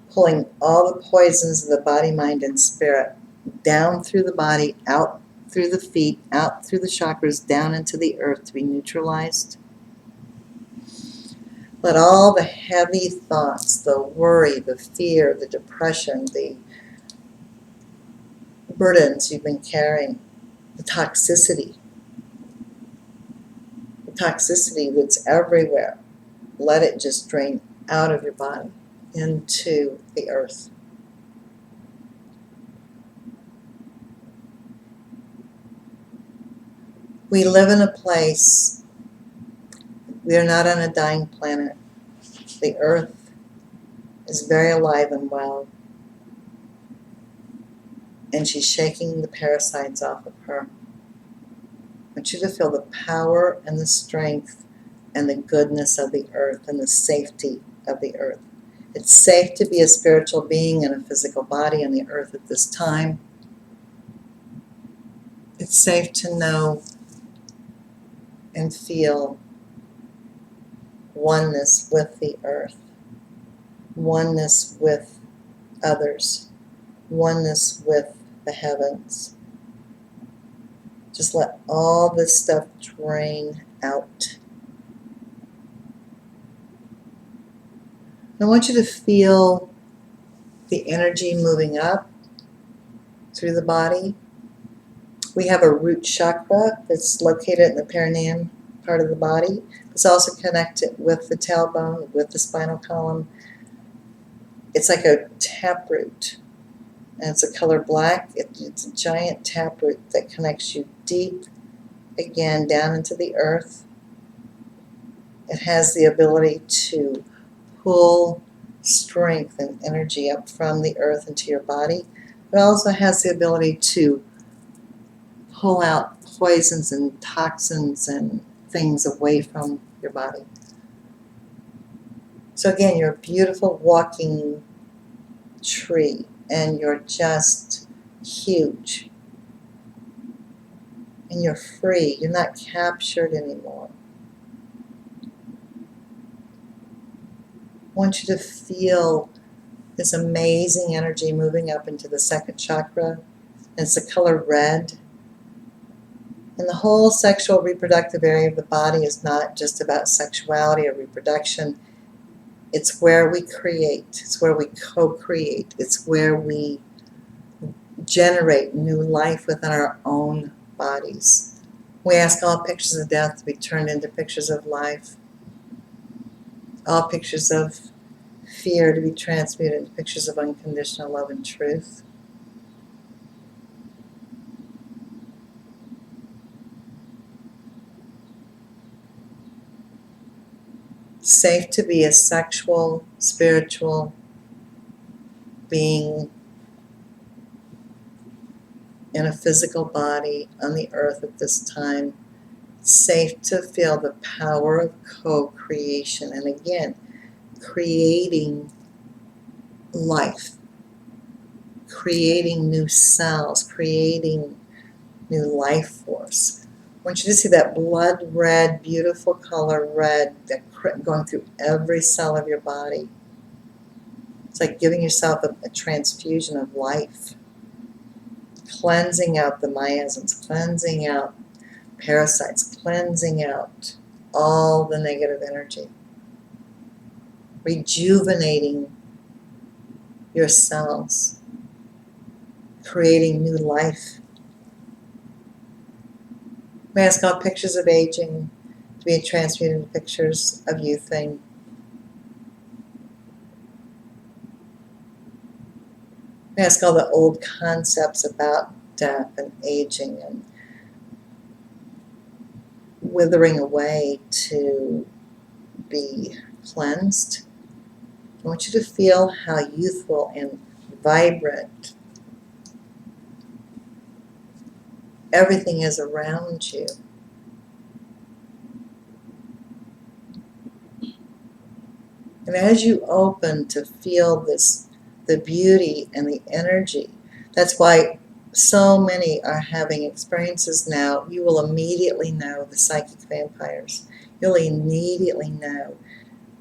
pulling all the poisons of the body, mind, and spirit down through the body, out through the feet, out through the chakras, down into the earth to be neutralized. Let all the heavy thoughts, the worry, the fear, the depression, the burdens you've been carrying, the toxicity that's everywhere, let it just drain out of your body into the earth. We live in a place We are not on a dying planet. The earth is very alive and well, and she's shaking the parasites off of her. I want you to feel the power and the strength and the goodness of the earth and the safety of the earth. It's safe to be a spiritual being in a physical body on the earth at this time. It's safe to know and feel oneness with the earth, oneness with others, oneness with the heavens. Just let all this stuff drain out. I want you to feel the energy moving up through the body. We have a root chakra that's located in the perineum part of the body. It's also connected with the tailbone, with the spinal column. It's like a taproot, and it's a color black. It's a giant taproot that connects you deep, again, down into the earth. It has the ability to pull strength and energy up from the earth into your body. It also has the ability to pull out poisons and toxins and things away from your body. So again, you're a beautiful walking tree, and you're just huge. And you're free. You're not captured anymore. I want you to feel this amazing energy moving up into the second chakra. And it's the color red. And the whole sexual reproductive area of the body is not just about sexuality or reproduction. It's where we create. It's where we co-create. It's where we generate new life within our own bodies. We ask all pictures of death to be turned into pictures of life. All pictures of fear to be transmuted into pictures of unconditional love and truth. Safe to be a sexual, spiritual being in a physical body on the earth at this time. Safe to feel the power of co-creation, and again, creating life, creating new cells, creating new life force. I want you to see that blood red, beautiful color red that going through every cell of your body. It's like giving yourself a transfusion of life, cleansing out the miasms, cleansing out parasites, cleansing out all the negative energy, rejuvenating your cells, creating new life. We ask all pictures of aging to be transmuted into pictures of youthing. We ask all the old concepts about death and aging and withering away to be cleansed. I want you to feel how youthful and vibrant everything is around you. And as you open to feel this, the beauty and the energy, that's why so many are having experiences now. You will immediately know the psychic vampires. You'll immediately know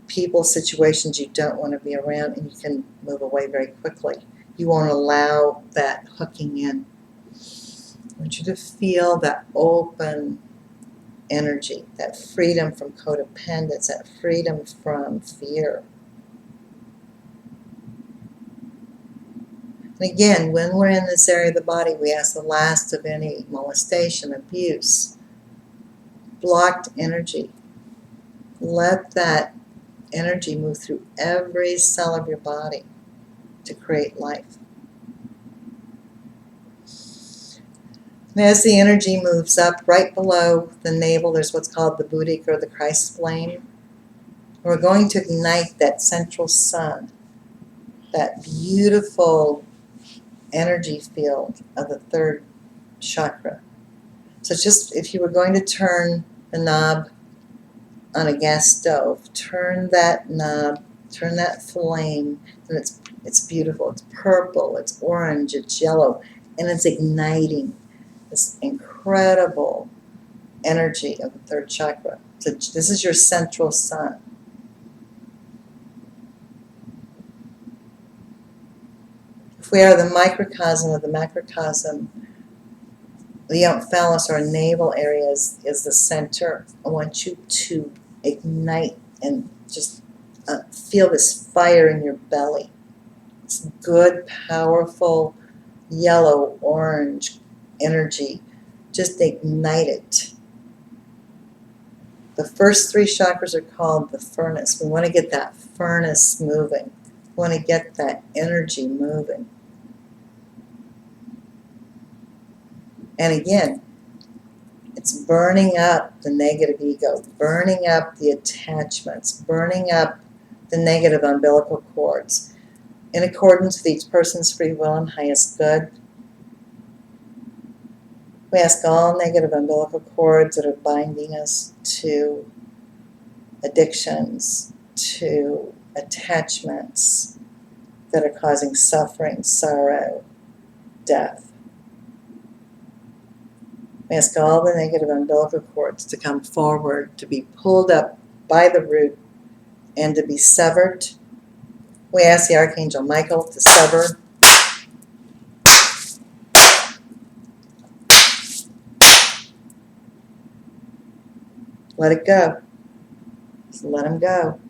people, situations you don't want to be around, and you can move away very quickly. You won't allow that hooking in. I want you to feel that open energy, that freedom from codependence, that freedom from fear. And again, when we're in this area of the body, we ask the last of any molestation, abuse, blocked energy. Let that energy move through every cell of your body to create life. And as the energy moves up, right below the navel, there's what's called the Buddhic or the Christ flame. We're going to ignite that central sun, that beautiful energy field of the third chakra. So just if you were going to turn the knob on a gas stove, turn that knob, turn that flame, and it's beautiful. It's purple, it's orange, it's yellow, and it's igniting this incredible energy of the third chakra. So this is your central sun. If we are the microcosm of the macrocosm, the omphalos or navel area is the center. I want you to ignite and just feel this fire in your belly. It's good, powerful, yellow, orange energy. Just ignite it. The first three chakras are called the furnace. We want to get that furnace moving. We want to get that energy moving. And again, it's burning up the negative ego, burning up the attachments, burning up the negative umbilical cords. In accordance with each person's free will and highest good, we ask all negative umbilical cords that are binding us to addictions, to attachments that are causing suffering, sorrow, death. We ask all the negative umbilical cords to come forward, to be pulled up by the root, and to be severed. We ask the Archangel Michael to sever. Let it go. Just let him go.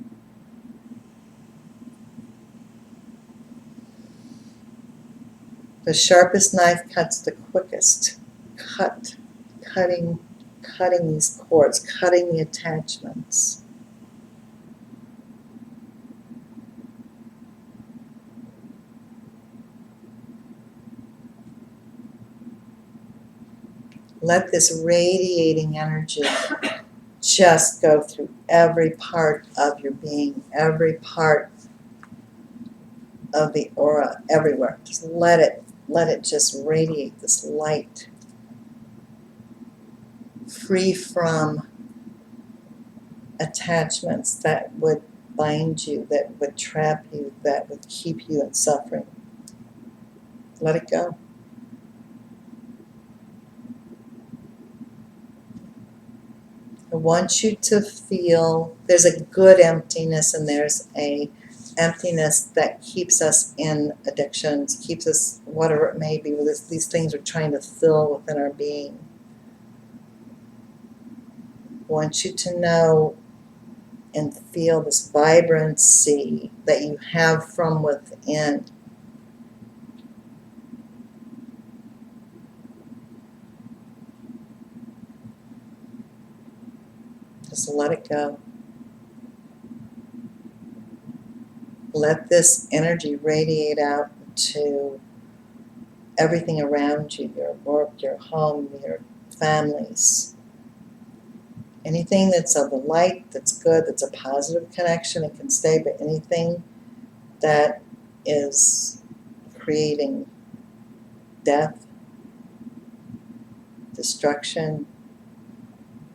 The sharpest knife cuts the quickest. Cutting these cords, cutting the attachments. Let this radiating energy just go through every part of your being, every part of the aura, everywhere. Just let it just radiate this light, free from attachments that would bind you, that would trap you, that would keep you in suffering. Let it go. I want you to feel there's a good emptiness and there's a emptiness that keeps us in addictions, keeps us whatever it may be, with these things we're trying to fill within our being. I want you to know and feel this vibrancy that you have from within. Just let it go. Let this energy radiate out to everything around you, your work, your home, your families. Anything that's of the light, that's good, that's a positive connection, it can stay, but anything that is creating death, destruction,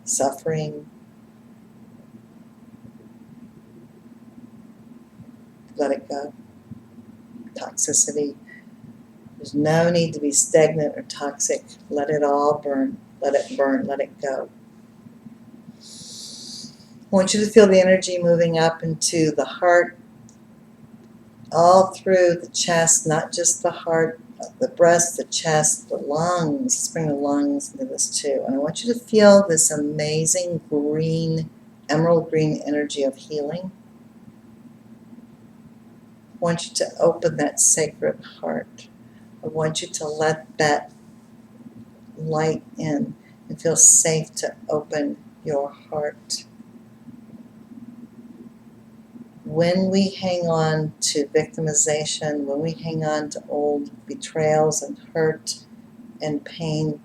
suffering, let it go. Toxicity. There's no need to be stagnant or toxic. Let it all burn. Let it burn. Let it go. I want you to feel the energy moving up into the heart, all through the chest, not just the heart, the breast, the chest, the lungs. Let's bring the lungs into this too. And I want you to feel this amazing green, emerald green energy of healing. I want you to open that sacred heart. I want you to let that light in and feel safe to open your heart. When we hang on to victimization, when we hang on to old betrayals and hurt and pain,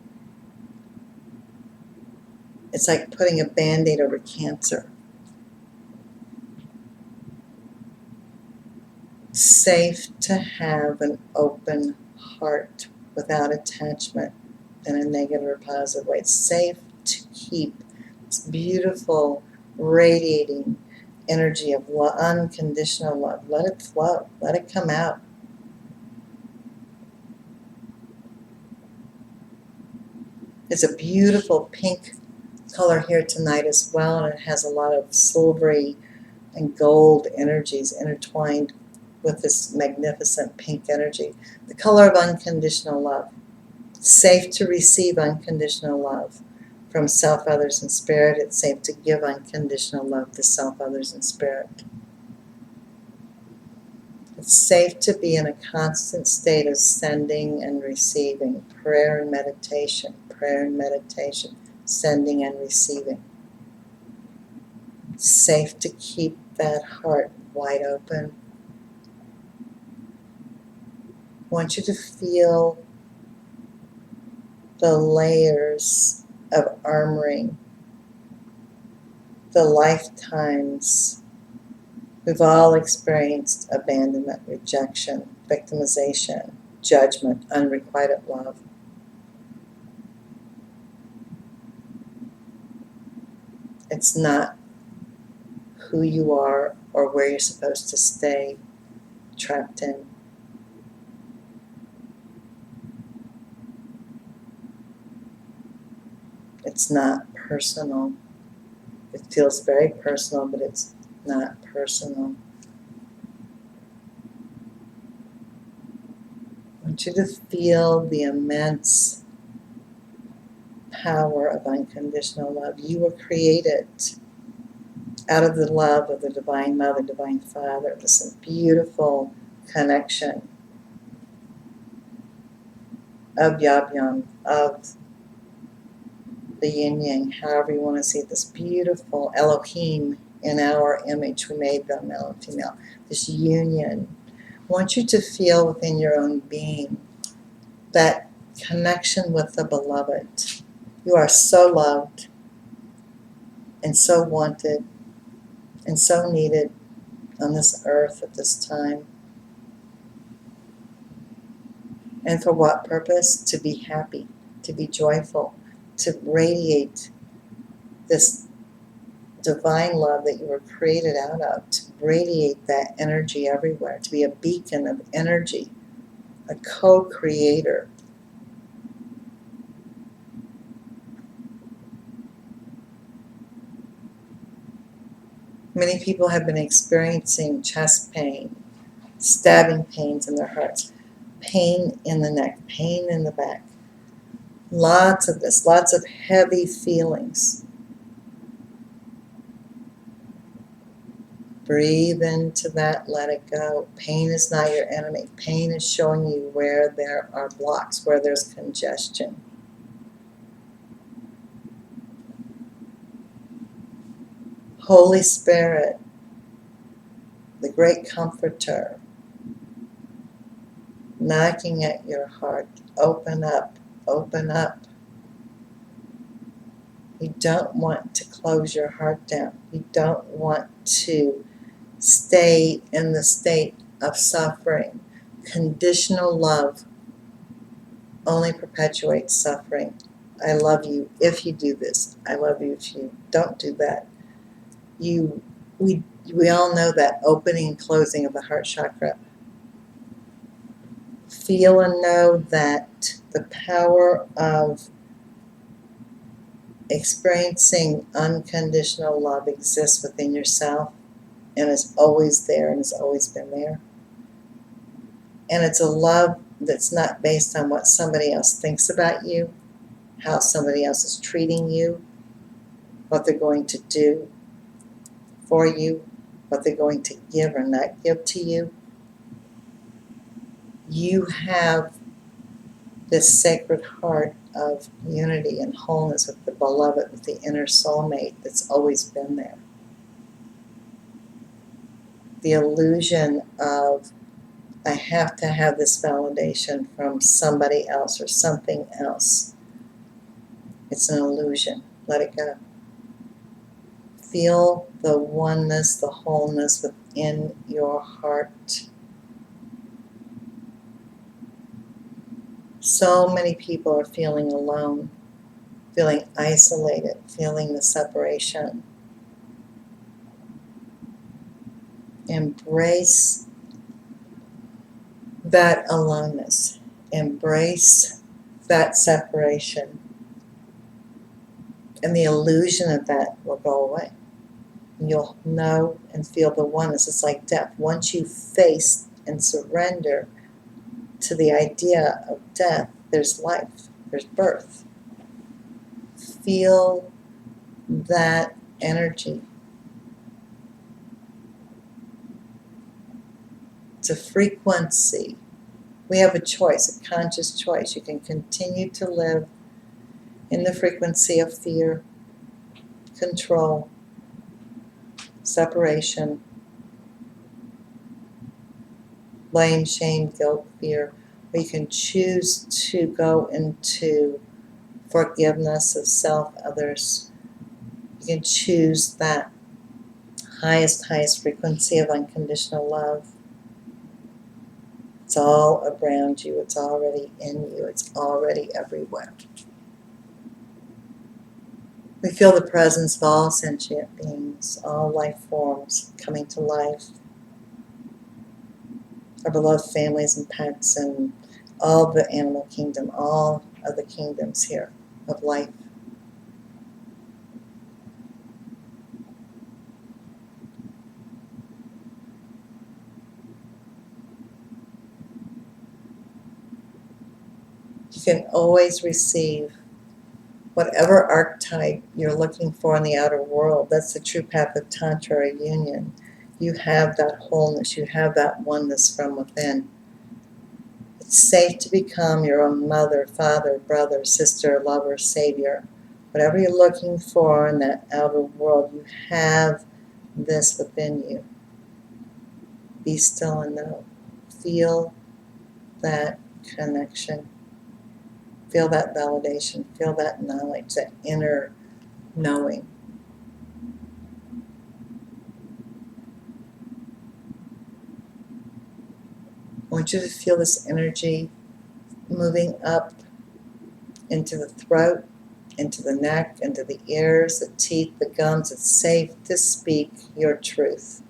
It's like putting a Band-Aid over cancer. Safe to have an open heart without attachment in a negative or positive way. It's safe to keep this beautiful, radiating energy of unconditional love. Let it flow. Let it come out. It's a beautiful pink color here tonight as well, and it has a lot of silvery and gold energies intertwined with this magnificent pink energy. The color of unconditional love. It's safe to receive unconditional love from self, others, and spirit. It's safe to give unconditional love to self, others, and spirit. It's safe to be in a constant state of sending and receiving, prayer and meditation, sending and receiving. It's safe to keep that heart wide open. I want you to feel the layers of armoring, the lifetimes. We've all experienced abandonment, rejection, victimization, judgment, unrequited love. It's not who you are or where you're supposed to stay trapped in. It's not personal. It feels very personal, but it's not personal. I want you to feel the immense power of unconditional love. You were created out of the love of the Divine Mother, Divine Father, this beautiful connection of Yab Yum, of the Yin Yang, however you want to see it, this beautiful Elohim in our image. We made them male and female. This union. I want you to feel within your own being that connection with the Beloved. You are so loved and so wanted and so needed on this earth at this time. And for what purpose? To be happy, to be joyful, to radiate this divine love that you were created out of, to radiate that energy everywhere, to be a beacon of energy, a co-creator. Many people have been experiencing chest pain, stabbing pains in their hearts, pain in the neck, pain in the back. Lots of this, lots of heavy feelings. Breathe into that, let it go. Pain is not your enemy. Pain is showing you where there are blocks, where there's congestion. Holy Spirit, the great comforter, knocking at your heart. Open up, open up. You don't want to close your heart down. You don't want to stay in the state of suffering. Conditional love only perpetuates suffering. I love you if you do this. I love you if you don't do that. We all know that opening and closing of the heart chakra. Feel and know that the power of experiencing unconditional love exists within yourself and is always there and has always been there. And it's a love that's not based on what somebody else thinks about you, how somebody else is treating you, what they're going to do for you, what they're going to give or not give to you. You have this sacred heart of unity and wholeness with the Beloved, with the inner soulmate that's always been there. The illusion of, I have to have this validation from somebody else or something else. It's an illusion. Let it go. Feel the oneness, the wholeness within your heart. So many people are feeling alone, feeling isolated, feeling the separation. Embrace that aloneness. Embrace that separation. And the illusion of that will go away. And you'll know and feel the oneness. It's like death. Once you face and surrender to the idea of death, there's life, there's birth. Feel that energy. It's a frequency. We have a choice, a conscious choice. You can continue to live in the frequency of fear, control, separation, blame, shame, guilt, fear, or you can choose to go into forgiveness of self, others. You can choose that highest frequency of unconditional love. It's all around you. It's already in you. It's already everywhere. We feel the presence of all sentient beings, all life forms coming to life. Our beloved families and pets and all the animal kingdom, all of the kingdoms here of life. You can always receive whatever archetype you're looking for in the outer world. That's the true path of Tantra or union. You have that wholeness. You have that oneness from within. It's safe to become your own mother, father, brother, sister, lover, savior. Whatever you're looking for in that outer world, you have this within you. Be still and know. Feel that connection. Feel that validation. Feel that knowledge, that inner knowing. I want you to feel this energy moving up into the throat, into the neck, into the ears, the teeth, the gums. It's safe to speak your truth.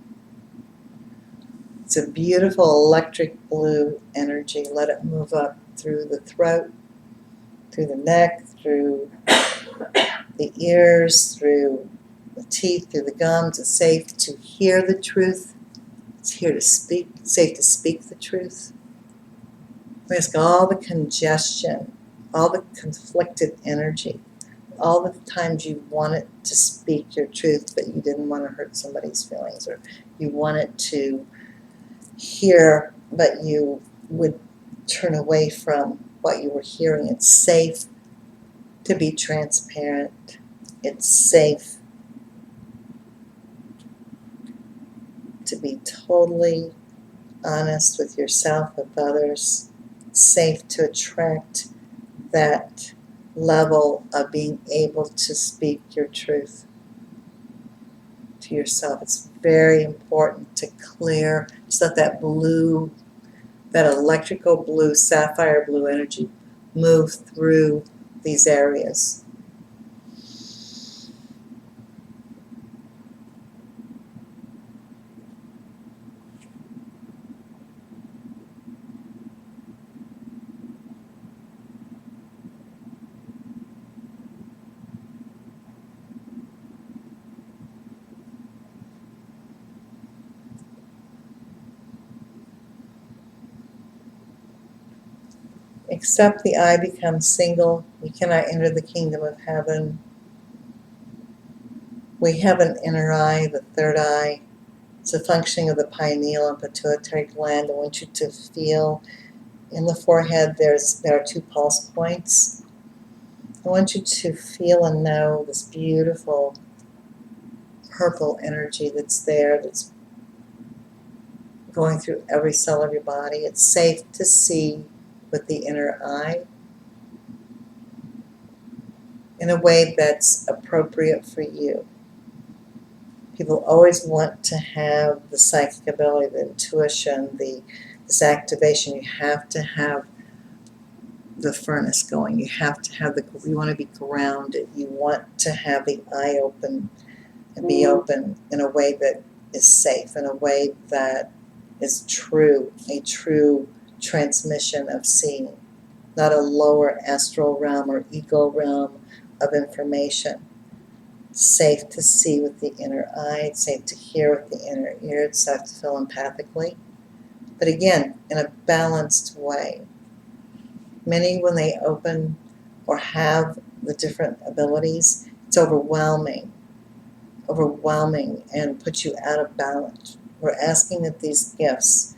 It's a beautiful electric blue energy. Let it move up through the throat, through the neck, through the ears, through the teeth, through the gums. It's safe to hear the truth. It's here to speak. It's safe to speak the truth. We ask all the congestion, all the conflicted energy, all the times you wanted to speak your truth, but you didn't want to hurt somebody's feelings, or you wanted to hear, but you would turn away from what you were hearing. It's safe to be transparent. It's safe to be totally honest with yourself, with others. It's safe to attract that level of being able to speak your truth to yourself. It's very important to clear, just let that blue, that electrical blue, sapphire blue energy move through these areas. Except the eye becomes single, you cannot enter the kingdom of heaven. We have an inner eye, the third eye. It's a functioning of the pineal and pituitary gland. I want you to feel in the forehead there are 2 pulse points. I want you to feel and know this beautiful purple energy that's there, that's going through every cell of your body. It's safe to see with the inner eye. in a way that's appropriate for you. People always want to have the psychic ability, the intuition, this activation. You have to have the furnace going. You have to have you want to be grounded. You want to have the eye open and be open in a way that is safe, in a way that is true, a true transmission of seeing, not a lower astral realm or ego realm of information. It's safe to see with the inner eye, it's safe to hear with the inner ear, it's safe to feel empathically, but again, in a balanced way. Many, when they open or have the different abilities, it's overwhelming and puts you out of balance. We're asking that these gifts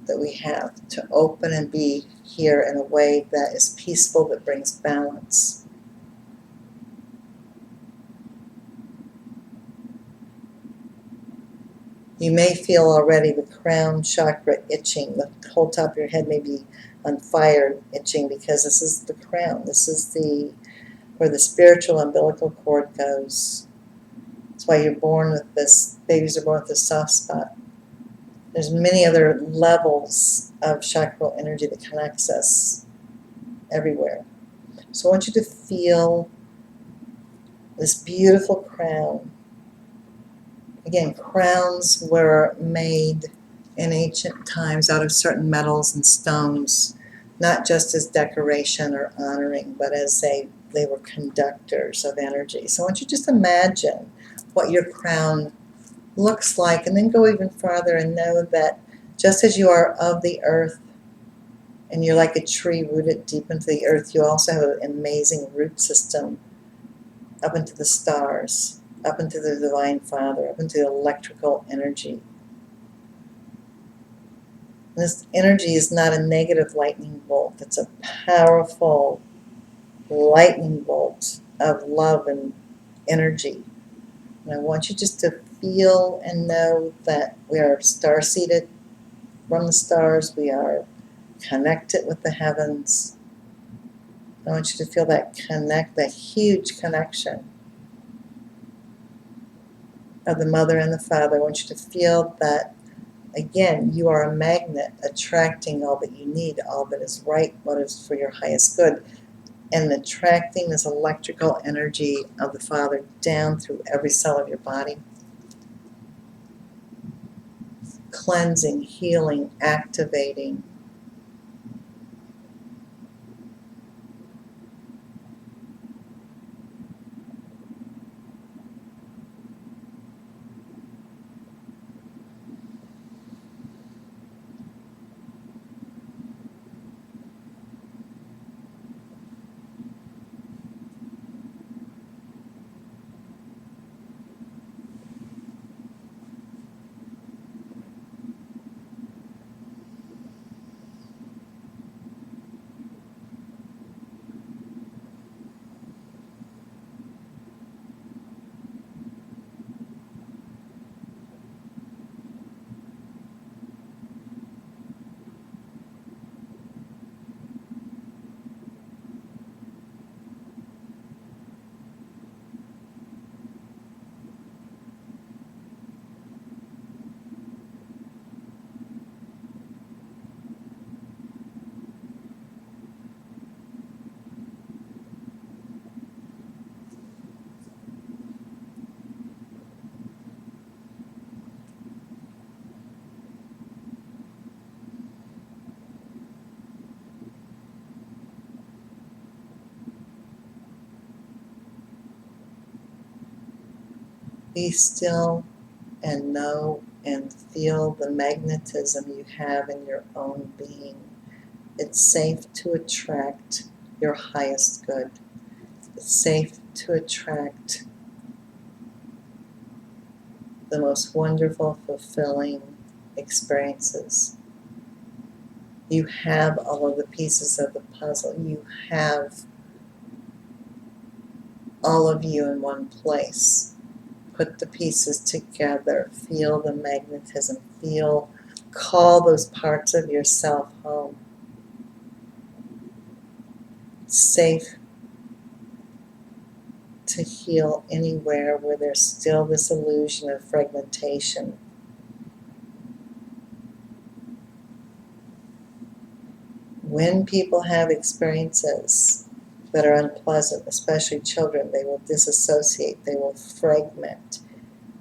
that we have to open and be here in a way that is peaceful, that brings balance. You may feel already the crown chakra itching. The whole top of your head may be on fire, itching, because this is the crown. This is where the spiritual umbilical cord goes. That's why you're born with this. Babies are born with this soft spot. There's many other levels of chakral energy that connects us everywhere. So I want you to feel this beautiful crown. Again, crowns were made in ancient times out of certain metals and stones, not just as decoration or honoring, but as they were conductors of energy. So I want you to just imagine what your crown looks like, and then go even farther and know that just as you are of the earth, and you're like a tree rooted deep into the earth, you also have an amazing root system up into the stars, up into the Divine Father, up into the electrical energy. And this energy is not a negative lightning bolt. It's a powerful lightning bolt of love and energy. And I want you just to feel and know that we are star-seated from the stars. We are connected with the heavens. I want you to feel that huge connection of the Mother and the Father. I want you to feel that, again, you are a magnet attracting all that you need, all that is right, what is for your highest good, and attracting this electrical energy of the Father down through every cell of your body, cleansing, healing, activating. Be still and know and feel the magnetism you have in your own being. It's safe to attract your highest good. It's safe to attract the most wonderful, fulfilling experiences. You have all of the pieces of the puzzle. You have all of you in one place. Put the pieces together. Feel the magnetism. Call those parts of yourself home. It's safe to heal anywhere where there's still this illusion of fragmentation. When people have experiences that are unpleasant, especially children, they will disassociate, they will fragment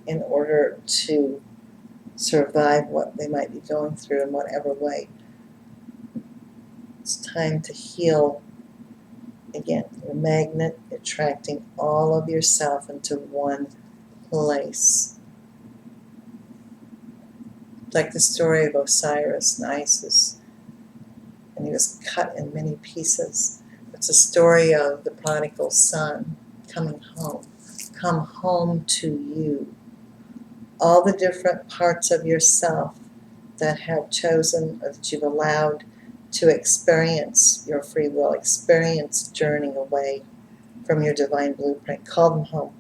in order to survive what they might be going through in whatever way. It's time to heal. Again, your magnet attracting all of yourself into one place. Like the story of Osiris and Isis, and he was cut in many pieces. It's a story of the prodigal son coming home. Come home to you. All the different parts of yourself that have chosen or that you've allowed to experience your free will, experience journeying away from your divine blueprint. Call them home.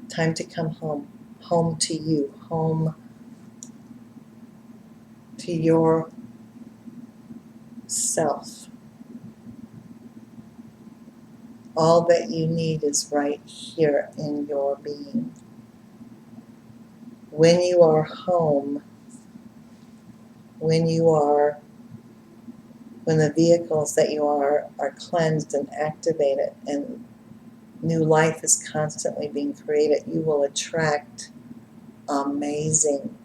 Time to come home. Home to you. Home to your self. All that you need is right here in your being. When you are home, when the vehicles that you are cleansed and activated and new life is constantly being created, you will attract amazing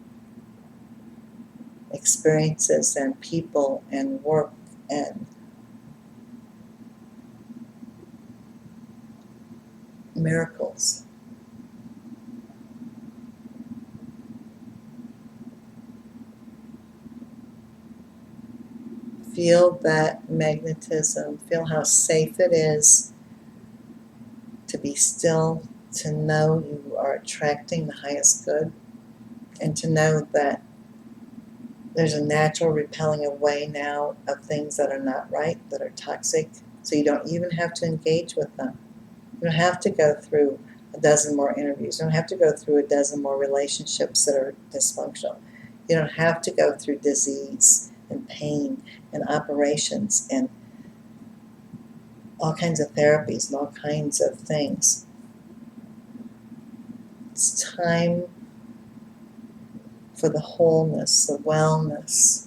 experiences and people and work and miracles. Feel that magnetism. Feel how safe it is to be still, to know you are attracting the highest good, and to know that there's a natural repelling away now of things that are not right, that are toxic, so you don't even have to engage with them. You don't have to go through a dozen more interviews. You don't have to go through a dozen more relationships that are dysfunctional. You don't have to go through disease and pain and operations and all kinds of therapies and all kinds of things. It's time for the wholeness, the wellness.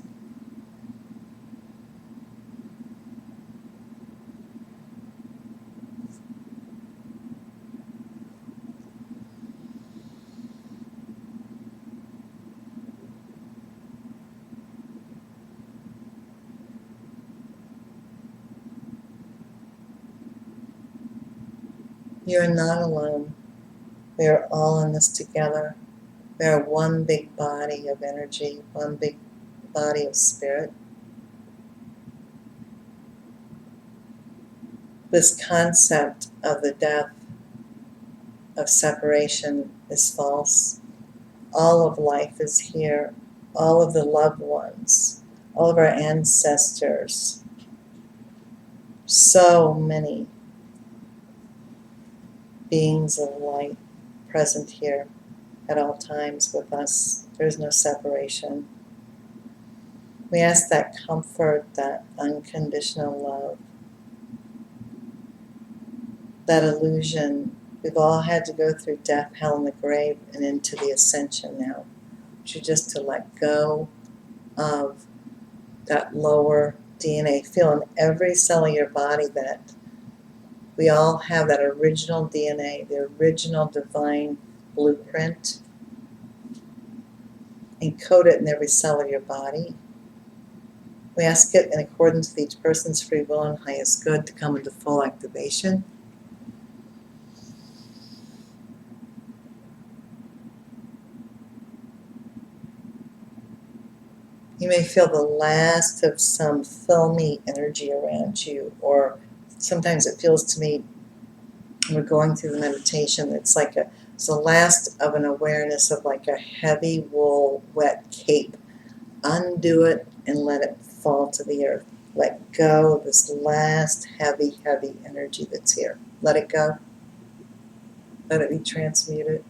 You're not alone. We are all in this together. We are one big body of energy, one big body of spirit. This concept of the death, of separation, is false. All of life is here. All of the loved ones, all of our ancestors, so many beings of light present here at all times with us. There's no separation. We ask that comfort, that unconditional love, that illusion. We've all had to go through death, hell, and the grave, and into the ascension now. Which is just to let go of that lower DNA. Feel in every cell of your body that we all have that original DNA, the original divine blueprint. Encode it in every cell of your body. We ask it in accordance with each person's free will and highest good to come into full activation. You may feel the last of some filmy energy around you, or sometimes it feels to me, when we're going through the meditation, it's the last of an awareness of like a heavy wool wet cape. Undo it and let it fall to the earth. Let go of this last heavy, heavy energy that's here. Let it go. Let it be transmuted.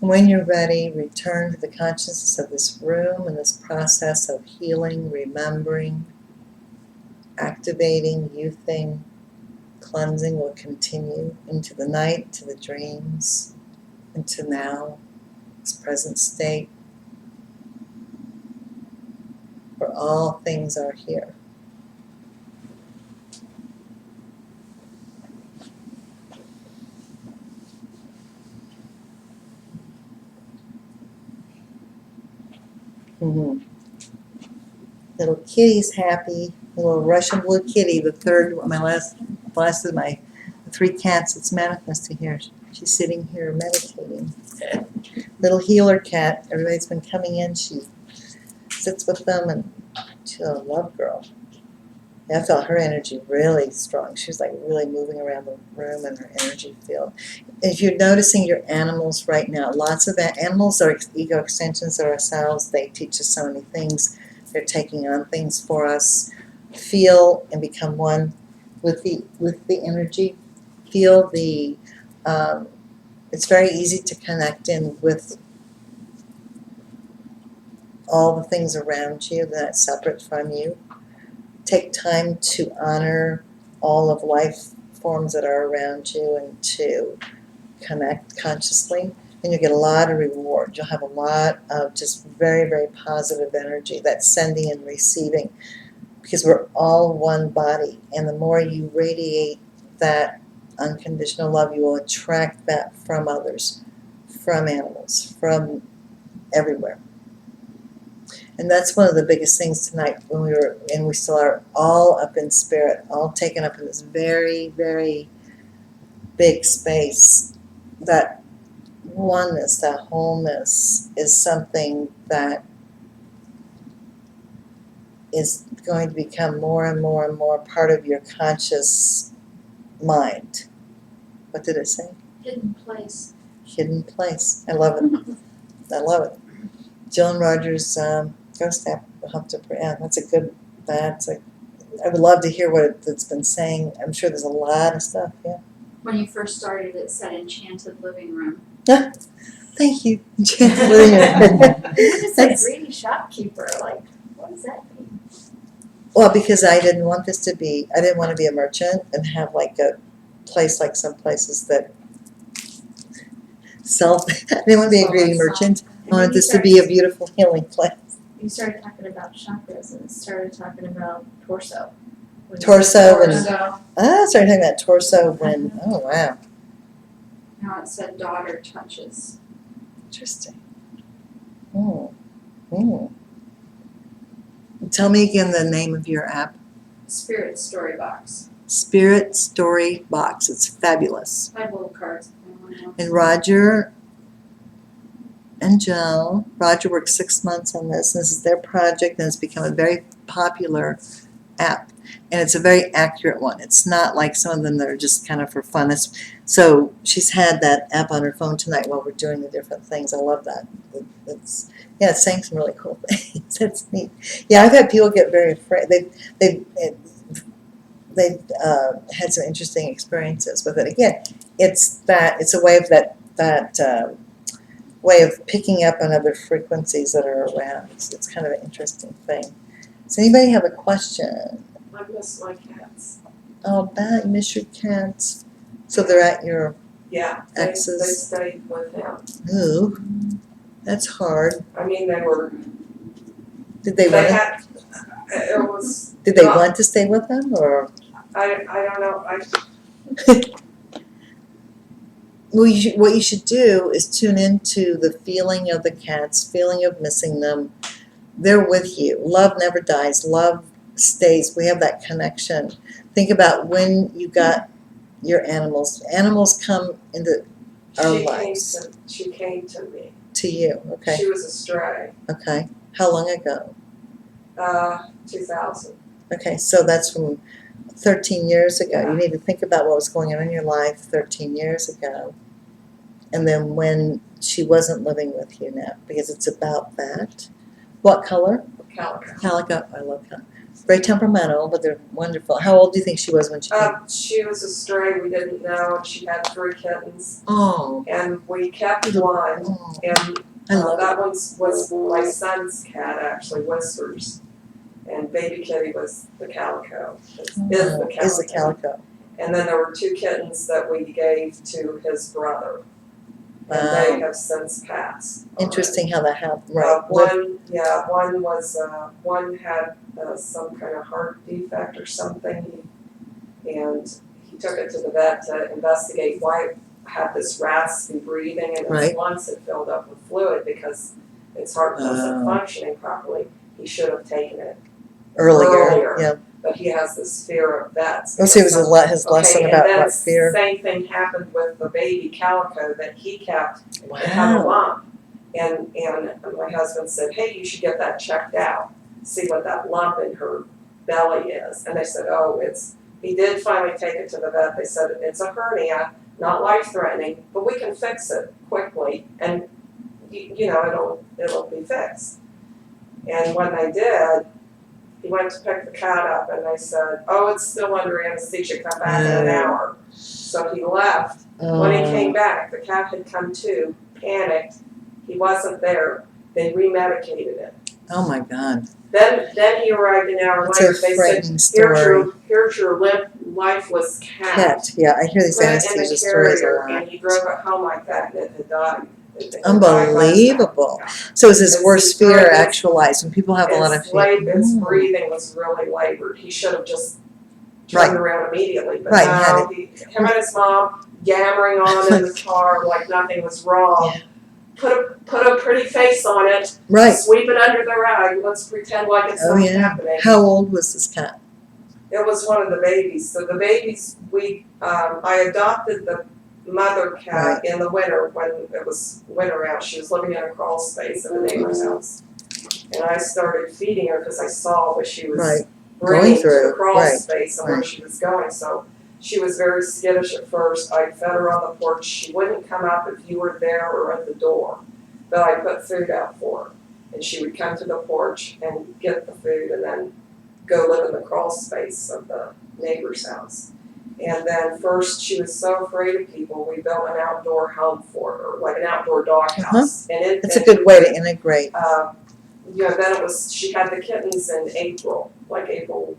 And when you're ready, return to the consciousness of this room and this process of healing, remembering, activating, youthing, cleansing will continue into the night, to the dreams, into now, this present state, where all things are here. Mm-hmm. Little kitty's happy. Little Russian blue kitty, the third, my last of my 3 cats that's manifesting here. She's sitting here meditating. Little healer cat. Everybody's been coming in. She sits with them, and she's a love girl. I felt her energy really strong. She was like really moving around the room in her energy field. If you're noticing your animals right now, lots of animals are ego extensions of ourselves. They teach us so many things. They're taking on things for us. Feel and become one with the energy. Feel the. It's very easy to connect in with all the things around you that's separate from you. Take time to honor all of life forms that are around you and to connect consciously, and you'll get a lot of reward. You'll have a lot of just very, very positive energy that's sending and receiving, because we're all one body, and the more you radiate that unconditional love, you will attract that from others, from animals, from everywhere. And that's one of the biggest things tonight when we were, and we still are, all up in spirit, all taken up in this very, very big space. That oneness, that wholeness is something that is going to become more and more and more part of your conscious mind. What did it say? Hidden place. Hidden place. I love it. I love it. Jill and Rogers' ghost app will have to. Yeah, that's a good. I would love to hear what it's been saying. I'm sure there's a lot of stuff. Yeah. When you first started, it said enchanted living room. Thank you, enchanted living room. It's like greedy shopkeeper. Like, what does that mean? Well, because I didn't want to be a merchant and have like a place like some places that sell. I didn't want to be a greedy merchant. I wanted this to be a beautiful healing place. You started talking about chakras and started talking about torso. I started talking about torso when, oh wow. Now it said daughter touches. Interesting. Tell me again the name of your app. Spirit Story Box. Spirit Story Box. It's fabulous. I have little cards. And Roger and Jill. Roger worked 6 months on this. This is their project, and it's become a very popular app. And it's a very accurate one. It's not like some of them that are just kind of for fun. So she's had that app on her phone tonight while we're doing the different things. I love that. It's saying some really cool things. That's neat. Yeah, I've had people get very afraid. They've had some interesting experiences with it. Again, it's a way of that way of picking up on other frequencies that are around. It's kind of an interesting thing. Does anybody have a question? I miss my cats. Oh, you miss your cats. So they're at your exes? They stayed with him. Ooh, that's hard. I mean, they were. Did they want? It was. Did they want to stay with them, or? I don't know. Well, what you should do is tune into the feeling of the cats, feeling of missing them. They're with you. Love never dies. Love stays. We have that connection. Think about when you got your animals. Animals come into our lives. She came to me. To you, okay. She was a stray. Okay. How long ago? 2000. Okay, so that's from 13 years ago. Yeah. You need to think about what was going on in your life 13 years ago. And then when she wasn't living with you now, because it's about that. What color? Calico. Calico. I love calico. very temperamental, but they're wonderful. How old do you think she was when she came? She was a stray, we didn't know, and she had 3 kittens. Oh, And we kept one, oh, and I love that one was my son's cat, actually, Whiskers. And baby kitty was the calico, is the calico. Is the calico. And then there were 2 kittens that we gave to his brother. And Wow. they have since passed. Interesting how that happened. Right. One had some kind of heart defect or something, and he took it to the vet to investigate why it had this raspy breathing, and Right. its lungs had filled up with fluid because its heart wasn't functioning properly. He should have taken it Earlier. Yeah. but he has this fear of vets. Let's see, it was his lesson about what fear. And then same thing happened with the baby calico that he kept. Wow. It had a lump, and my husband said, "Hey, you should get that checked out. See what that lump in her belly is." And they said, "Oh, it's." He did finally take it to the vet. They said it's a hernia, not life-threatening, but we can fix it quickly, and it'll be fixed. And when they did, he went to pick the cat up, and they said, "Oh, it's still under anesthesia. Come back in an hour." So he left. When he came back, the cat had come to, panicked. He wasn't there. They remedicated it. Oh my God. Then he arrived an hour That's later. a They frightening said, story. "Here's your lifeless cat." Yeah, I hear these Put it in anesthesia the stories a carrier, lot. and he drove it home like that, and it had died. It had died Unbelievable. last night. So is his It's worst his fear breath- actualized when people have a lot of fear? His breathing was really labored. He should have just Right. turned around immediately, but Right, no, him and his mom yammering on in the car like nothing was wrong. Yeah. Put a pretty face on it. Right. Sweep it under the rug. Let's pretend like it's Oh not yeah. happening. How old was this cat? It was one of the babies. So the babies, I adopted the mother cat in the winter when it was winter out. She was living in a crawl space in the neighbor's house. And I started feeding her because I saw what she was Right. bringing Going to through. the crawl Right. space and where Right. she was going. So she was very skittish at first. I fed her on the porch. She wouldn't come up if you were there or at the door. But I put food out for her. And she would come to the porch and get the food and then go live in the crawl space of the neighbor's house. And then first she was so afraid of people, we built an outdoor home for her, like an outdoor dog house. And It's a good way to integrate. Then she had the kittens in April, like April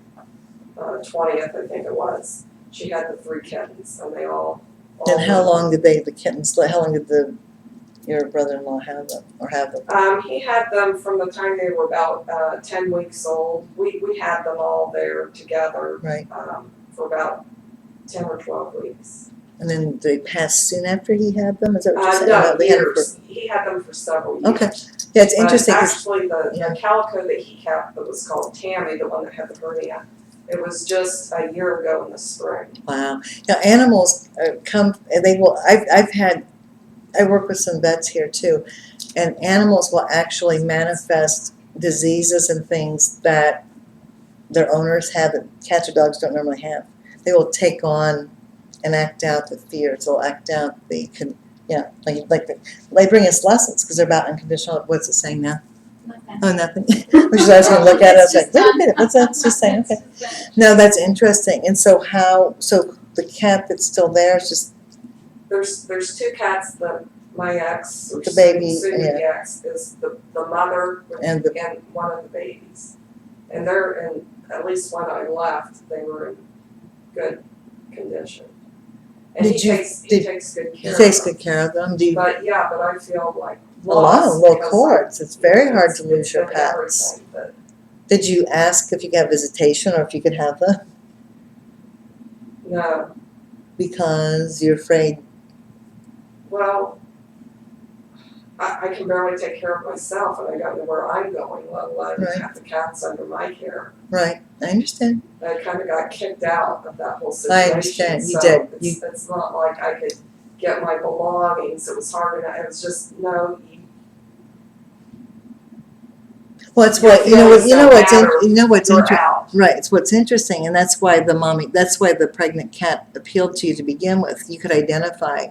20th, I think it was. She had the 3 kittens, and they all. And how long did the kittens, how long did your brother-in-law have them, He had them from the time they were about 10 weeks old. We had them all there together. Right. For about 10 or 12 weeks. And then they passed soon after he had them? Is that what you're saying? No, they had them years. He had them for several years. Okay. Yeah, it's interesting. But 'Cause actually, the calico that he kept that was called Tammy, the one that had the hernia, it was just a year ago in the spring. wow. Now animals come, and they will. I work with some vets here too, and animals will actually manifest diseases and things that their owners have that cats or dogs don't normally have. They will take on and act out the fears. They'll act out they bring us lessons because they're about unconditional. What's it saying now? Nothing. Oh, nothing. Which is I was going to look at it. I was like, wait a minute, what's that just saying? Okay. No, that's interesting. And so the cat that's still there is just, There's 2 cats. My ex, or The baby, soon-to-be ex, is the mother And one of the babies. And they're in, at least when I left, they were in good condition. And Did he you- takes did- good care he of takes them. good care of them. Do you, But I feel like alone, lost. well, of because course, it's very hard to it's lose your been pets. everything, but Did you ask if you got visitation or if you could have them? no, Because you're afraid. well, I can barely take care of myself, and I don't know where I'm going, let alone Right. have the cats under my care. Right, I understand. I kind of got kicked out of that whole I situation. understand. You so did. It's not like I could get my belongings. It was hard enough. It was just no. Well, it's Your what feelings don't matter. what's You're interesting. out. Right, it's what's interesting, and that's why the pregnant cat appealed to you to begin with. You could identify,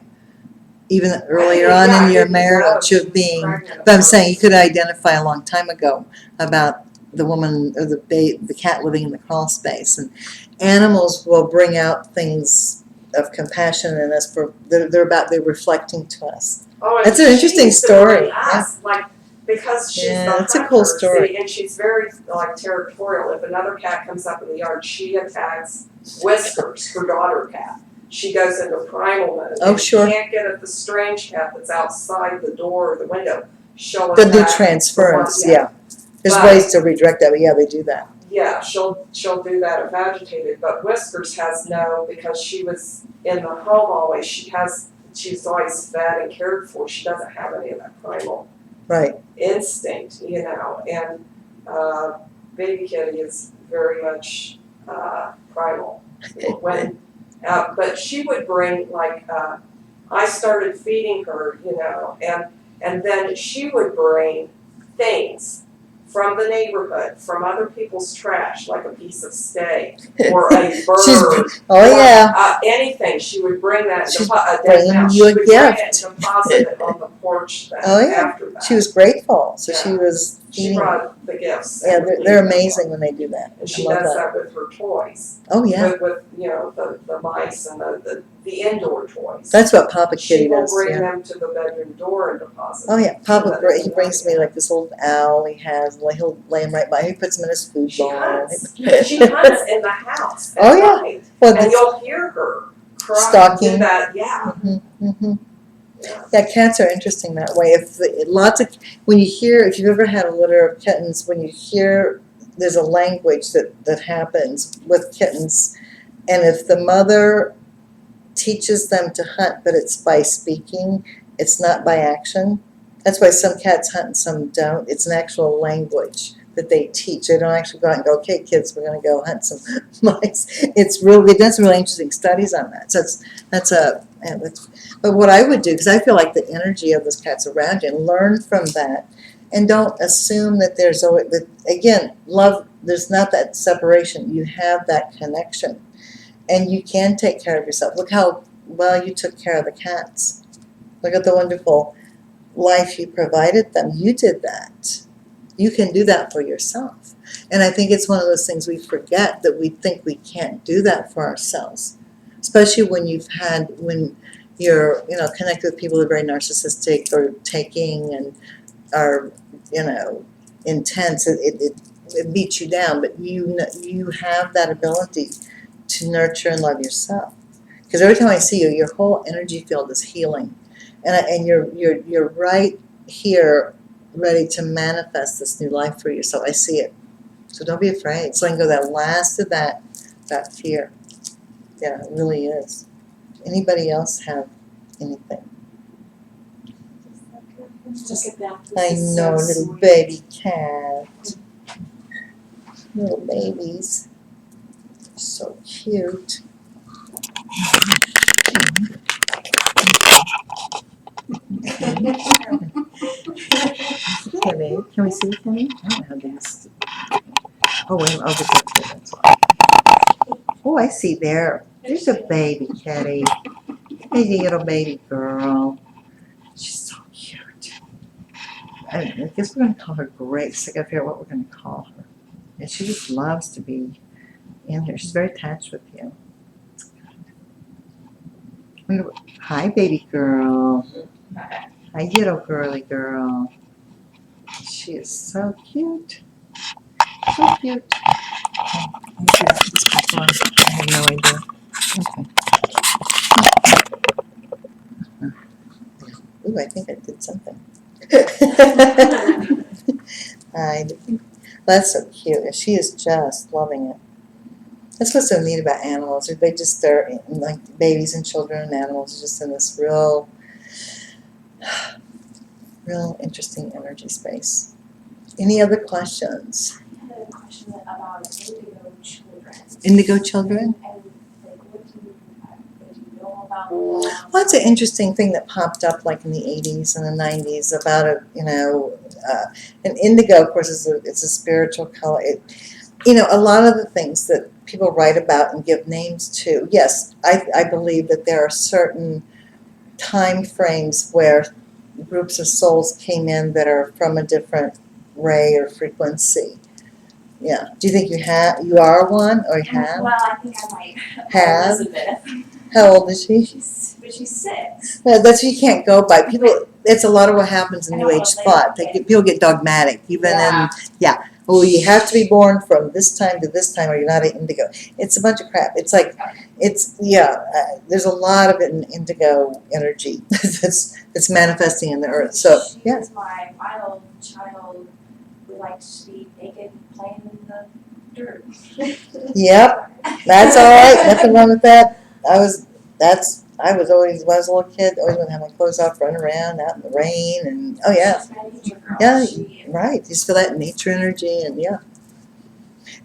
even earlier on in your marriage of being. But I'm saying you could identify a long time ago about the woman or the cat living in the crawl space, and animals will bring out things of compassion in us. They're reflecting to us. Oh, and That's an interesting she's story. been us, like, because she's Yeah, the that's a hunter, cool story. see, and she's very, like, territorial. If another cat comes up in the yard, she attacks Whiskers, her daughter cat. She goes into primal mode. Oh, If sure. she can't get at the strange cat that's outside the door or the window, she'll They'll do attack transference. the one- Yeah, there's But- ways to redirect that, but yeah, they do that. Yeah, she'll do that if agitated, but Whiskers has no, because she was in the home always, she's always fed and cared for, she doesn't have any of that primal Right. instinct, you know, and, baby kitty is very much, primal. When, but she would bring, like, I started feeding her, you know, and then she would bring things from the neighborhood, from other people's trash, like a piece of steak or a bird. Oh yeah. Anything, she would bring that, She's a dead bringing mouse, you she a would bring it gift. and deposit it on the porch then Oh, yeah. after that. She was grateful, so she Yeah. was She eating. brought the gifts. Yeah, and would they're leave them amazing on. when they do that. And I she love does that. that with her toys. Oh yeah. With you know, the mice and the indoor toys. That's what Papa She Kitty will does. bring Yeah. them to the bedroom door and deposit Oh them. yeah. Papa So that he brings me like this little owl he has. Like he'll lay him right by. He puts him in his food She bowl. hunts. She hunts in the house at Oh, yeah. night. Well, And that's, you'll hear her cry, Stalking. do that, yeah. Yeah. Yeah, cats are interesting that way. When you hear, if you've ever had a litter of kittens, when you hear there's a language that happens with kittens, and if the mother teaches them to hunt, but it's by speaking, it's not by action. That's why some cats hunt and some don't. It's an actual language that they teach. They don't actually go out and go, okay, kids, we're going to go hunt some mice. It does really interesting studies on that. So but what I would do, because I feel like the energy of those cats around you, and learn from that, and don't assume that there's always, again, love, there's not that separation. You have that connection, and you can take care of yourself. Look how well you took care of the cats. Look at the wonderful life you provided them. You did that. You can do that for yourself. And I think it's one of those things we forget, that we think we can't do that for ourselves. Especially when you're, connected with people that are very narcissistic or taking and are, intense. It beats you down, but you have that ability to nurture and love yourself. Because every time I see you, your whole energy field is healing. And you're right here, ready to manifest this new life for yourself. I see it. So don't be afraid. So I can go that last of that fear. Yeah, it really is. Anybody else have anything? Look at that. I This is know, so little sweet. baby cat. Little babies. So cute. Kitty. Can we see Kitty? I don't know how big this is. Oh, wait, I'll just look here, that's why. Oh, I see there. There's a baby kitty. Hey, little baby girl. She's so cute. I guess we're going to call her Grace. I got to figure out what we're going to call her. And she just loves to be in here. She's very attached with you. It's good. Hi, baby girl. Hi, little girly girl. She is so cute. So cute. Okay, let's see this before. I have no idea. Okay. Ooh, I think I did something. That's so cute. She is just loving it. That's what's so neat about animals. They're like babies and children and animals are just in this real interesting energy space. Any other questions? I had a question about indigo children. Indigo children? And like, what do you know about them? Well, that's an interesting thing that popped up like in the 80s and the 90s about and indigo, of course, it's a spiritual color. A lot of the things that people write about and give names to, yes, I believe that there are certain time frames where groups of souls came in that are from a different ray or frequency. Yeah. Do you think you are one or you have? Well, I think I might. Have? Elizabeth. How old is she? But she's 6. Well, that's what you can't go by. People, it's a lot of what happens in I New know, Age they thought. don't get- People get dogmatic, even in, well, you have to be born from this time to this time or you're not an indigo. It's a bunch of crap. It's like, there's a lot of it in indigo energy that's manifesting in the earth. So, She yeah. was my wild child who liked to be naked playing in the dirt. Yep, that's all right. Nothing wrong with that. I was always, when I was a little kid, always want to have my clothes off, run around out in the rain, and oh yeah. She's my nature girl. Yeah, She, right. You just feel that nature energy, and yeah.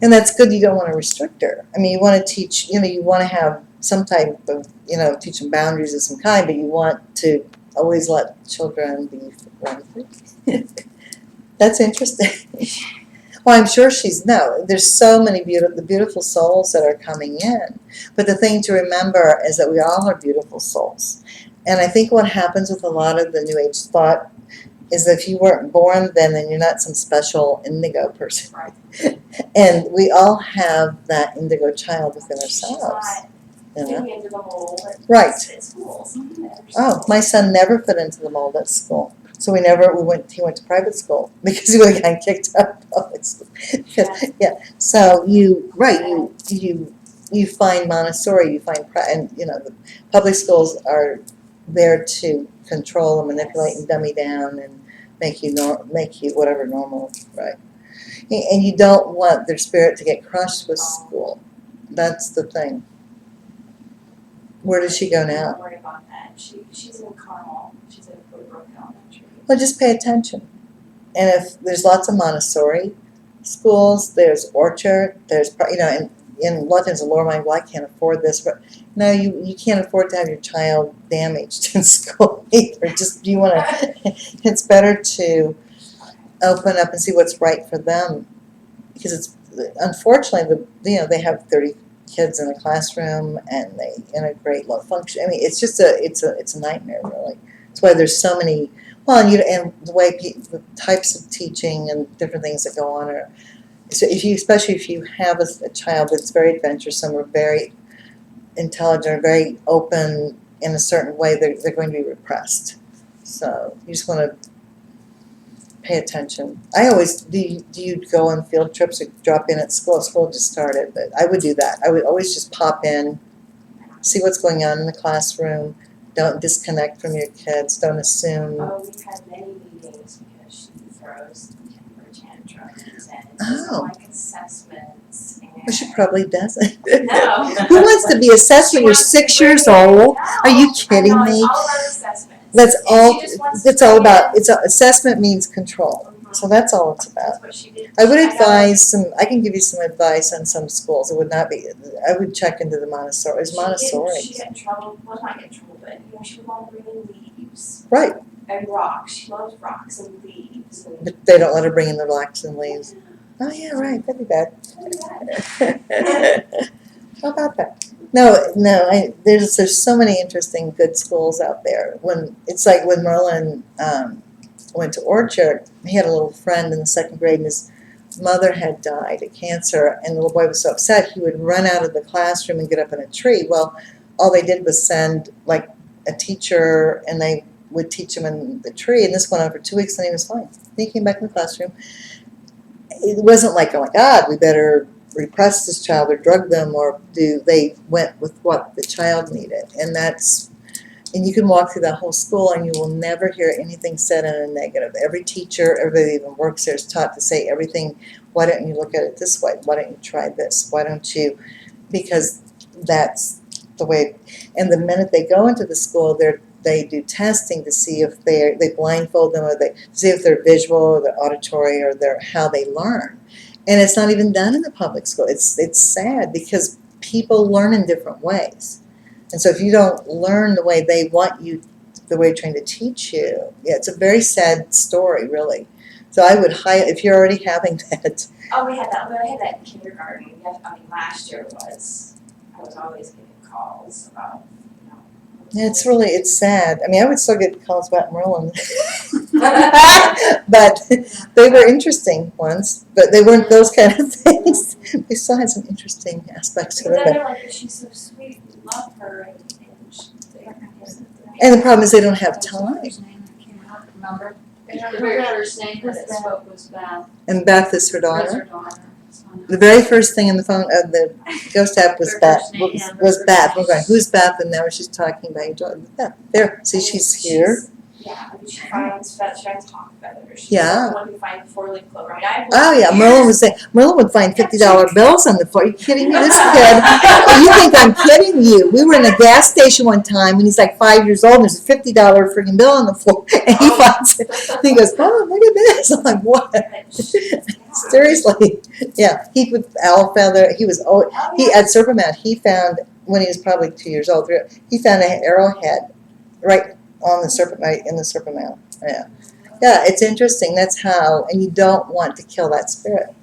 And that's good. You don't want to restrict her. I mean, you want to teach, you want to have some type of, teach them boundaries of some kind, but you want to always let children be free. That's interesting. Well, I'm sure there's so many beautiful souls that are coming in. But the thing to remember is that we all are beautiful souls. And I think what happens with a lot of the New Age thought is that if you weren't born then you're not some special indigo person. Right. And we all have that indigo child within ourselves. She's not fitting into the mold. Right. At schools. Oh, my son never fit into the mold at school. So he went to private school because he would have gotten kicked out of public school. So you find Montessori, and the public schools are there to control and manipulate and dummy down and make you whatever normal, right? And you don't want their spirit to get crushed with school. That's the thing. Where does she go now? I'm worried about that. She's in Carmel. She's in Brook Elementary. Well, just pay attention. And if there's lots of Montessori schools, there's Orchard, there's, and a lot of times the lower mind, well, I can't afford this. But no, you can't afford to have your child damaged in school either. It's better to open up and see what's right for them. Because it's, unfortunately, they have 30 kids in a classroom and they integrate low function. I mean, it's just it's a nightmare, really. That's why there's so many. Well, and the way the types of teaching and different things that go on are. So especially if you have a child that's very adventuresome or very intelligent or very open in a certain way, they're going to be repressed. So you just want to pay attention. I always do you go on field trips or drop in at school? School just started, but I would do that. I would always just pop in, see what's going on in the classroom. Don't disconnect from your kids. Don't assume. Oh, we've had many meetings because she throws temper tantrums and Oh. doesn't like assessments. And Well, she probably doesn't. No. Who wants to be assessed when you're 6 years old? Are you kidding I know, me? it's all about assessments. That's And all. she just wants It's to all bring about. in- Assessment means control. So that's all it's about. That's what she did. I would know- advise I can give you some advice on some schools. It would not be. I would check into the Montessori. It's Montessori. She got in trouble. Well, not get in trouble, but she would want to bring in leaves Right. and rocks. She loves rocks and leaves. And But they don't let her bring in the rocks and leaves. Oh yeah, right. That'd be bad. How about that? No. There's so many interesting good schools out there. When Merlin went to Orchard, he had a little friend in the second grade, and his mother had died of cancer, and the little boy was so upset he would run out of the classroom and get up in a tree. Well, all they did was send like a teacher, and they would teach him in the tree, and this went on for 2 weeks, and he was fine. Then he came back in the classroom. It wasn't like, oh my God, we better repress this child or drug them, or they went with what the child needed, and you can walk through that whole school and you will never hear anything said in a negative. Every teacher, everybody that even works there is taught to say everything, why don't you look at it this way? Why don't you try this? Why don't you? Because that's the way. And the minute they go into the school, they do testing to see if they blindfold them, or they see if they're visual or they're auditory or how they learn. And it's not even done in the public school. It's sad because people learn in different ways. And so if you don't learn the way they want you, the way they're trying to teach you, it's a very sad story, really. So I would if you're already having that. oh, we had that. I had that in kindergarten. Last year I was always getting calls about, Yeah, it's sad. I mean, I would still get calls about Marilene. But they were interesting ones, but they weren't those kind of things. They still had some interesting aspects to But then them. they're like, she's so sweet, we love her, And the problem is they don't have time. Remember? The very first name that it spoke was Beth. And Beth is her Was daughter. her daughter. The very first thing in the phone of the ghost app was Her Beth. first name, yeah, Was her Beth. first We're going, who's Beth? And now she's talking about your daughter. Beth. There. See, she's here. Yeah, I mean, she finds talk better. She's Yeah. the one who finds 4-leaf clover. I mean, I've Oh yeah, years- Merlin was saying, Merlin would find $50 bills on the floor. Are you kidding me? This kid, oh, you think I'm kidding you? We were in a gas station one time and he's like 5 years old and there's a $50 freaking bill on the floor. And he finds it. And he goes, oh, look at this. I'm like, what? Seriously. Yeah, he would owl feather. He was, he at Serpent he found, when he was probably 2 years old, he found an arrowhead right on the serpent, right in the serpent mouth. Yeah. Yeah, it's interesting. That's how, and you don't want to kill that spirit.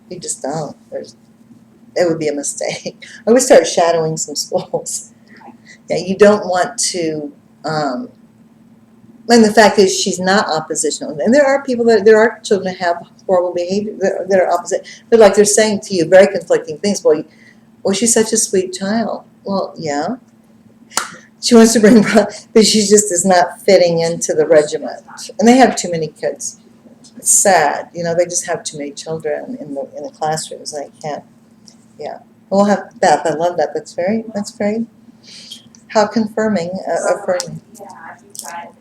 You just don't. It would be a mistake. I would start shadowing some schools. Yeah, you don't want to, and the fact is she's not oppositional. And there are people there are children that have horrible behavior, that are opposite. But like they're saying to you very conflicting things. Well, she's such a sweet child. Well, yeah. She wants to bring, but she just is not fitting into the regiment. And they have too many kids. It's sad, they just have too many children in the classrooms, and they can't. Yeah, we'll have Beth. I love that. That's very. How confirming, affirming. Yeah, I think that.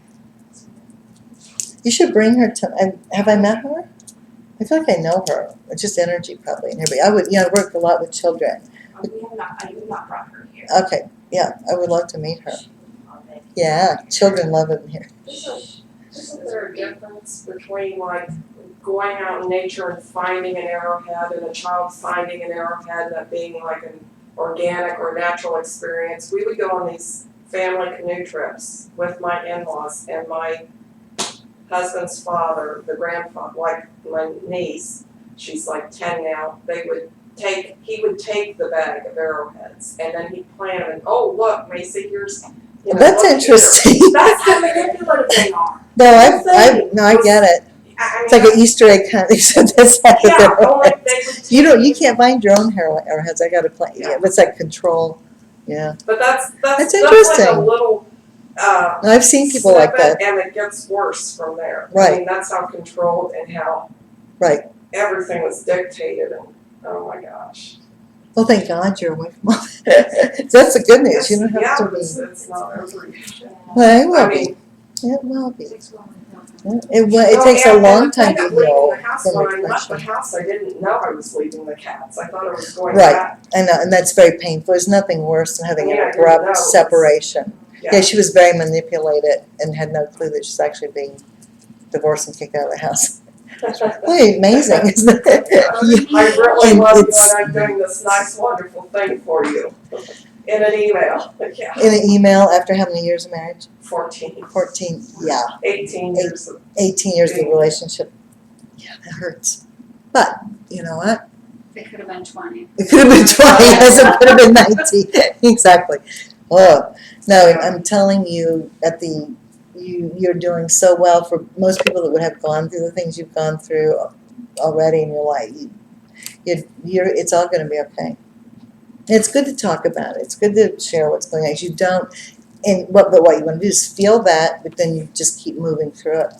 You should bring her to. Have I met her? I feel like I know her. It's just energy, probably, and everybody. I would, I work a lot with children. I have not brought her here. Okay, yeah, I would love to meet her. Yeah, children love it here. Isn't there a difference between like going out in nature and finding an arrowhead and a child finding an arrowhead and that being like an organic or natural experience? We would go on these family canoe trips with my in-laws and my husband's father, the grandfather, like my niece, she's like 10 now, he would take the bag of arrowheads and then he'd plant them and, oh look, Macy, here's That's interesting. That's how manipulative they are. No, I get it. It's like an Easter egg kind of. That's like you can't find your own arrowheads. I got to play. Yeah, it's like control. Yeah. But that's interesting. like a little. I've seen people like that, and it gets worse from there. Right. I mean, that's how controlled and how. Right. Everything was dictated, and oh my gosh. Well, thank God you're away from all that. That's the good news. You don't have to be. It's not every. Well, it will be. It will be. It takes a long time to heal from When I left the repression. house, I didn't know I was leaving the cats. I thought I was going Right. back. I know, and that's very painful. There's nothing worse than having Yeah, an I didn't know. abrupt separation. Yeah. Yeah, she was very manipulated and had no clue that she's actually being divorced and kicked out of the house. Really amazing, isn't it? I really And was it's- when I'm doing this nice, wonderful thing for you. In an email, yeah. In an email after how many years of marriage? 14, 14, yeah. 18 years of 18 years of relationship. Yeah, that hurts. But, you know what? It could have been 20. It could have been 20, yes, it could have been 19. Exactly. Oh, no, I'm telling you, you're doing so well for most people that would have gone through the things you've gone through already in your life. It's all going to be okay. It's good to talk about it. It's good to share what's going on. You don't, but what you want to do is feel that, but then you just keep moving through it.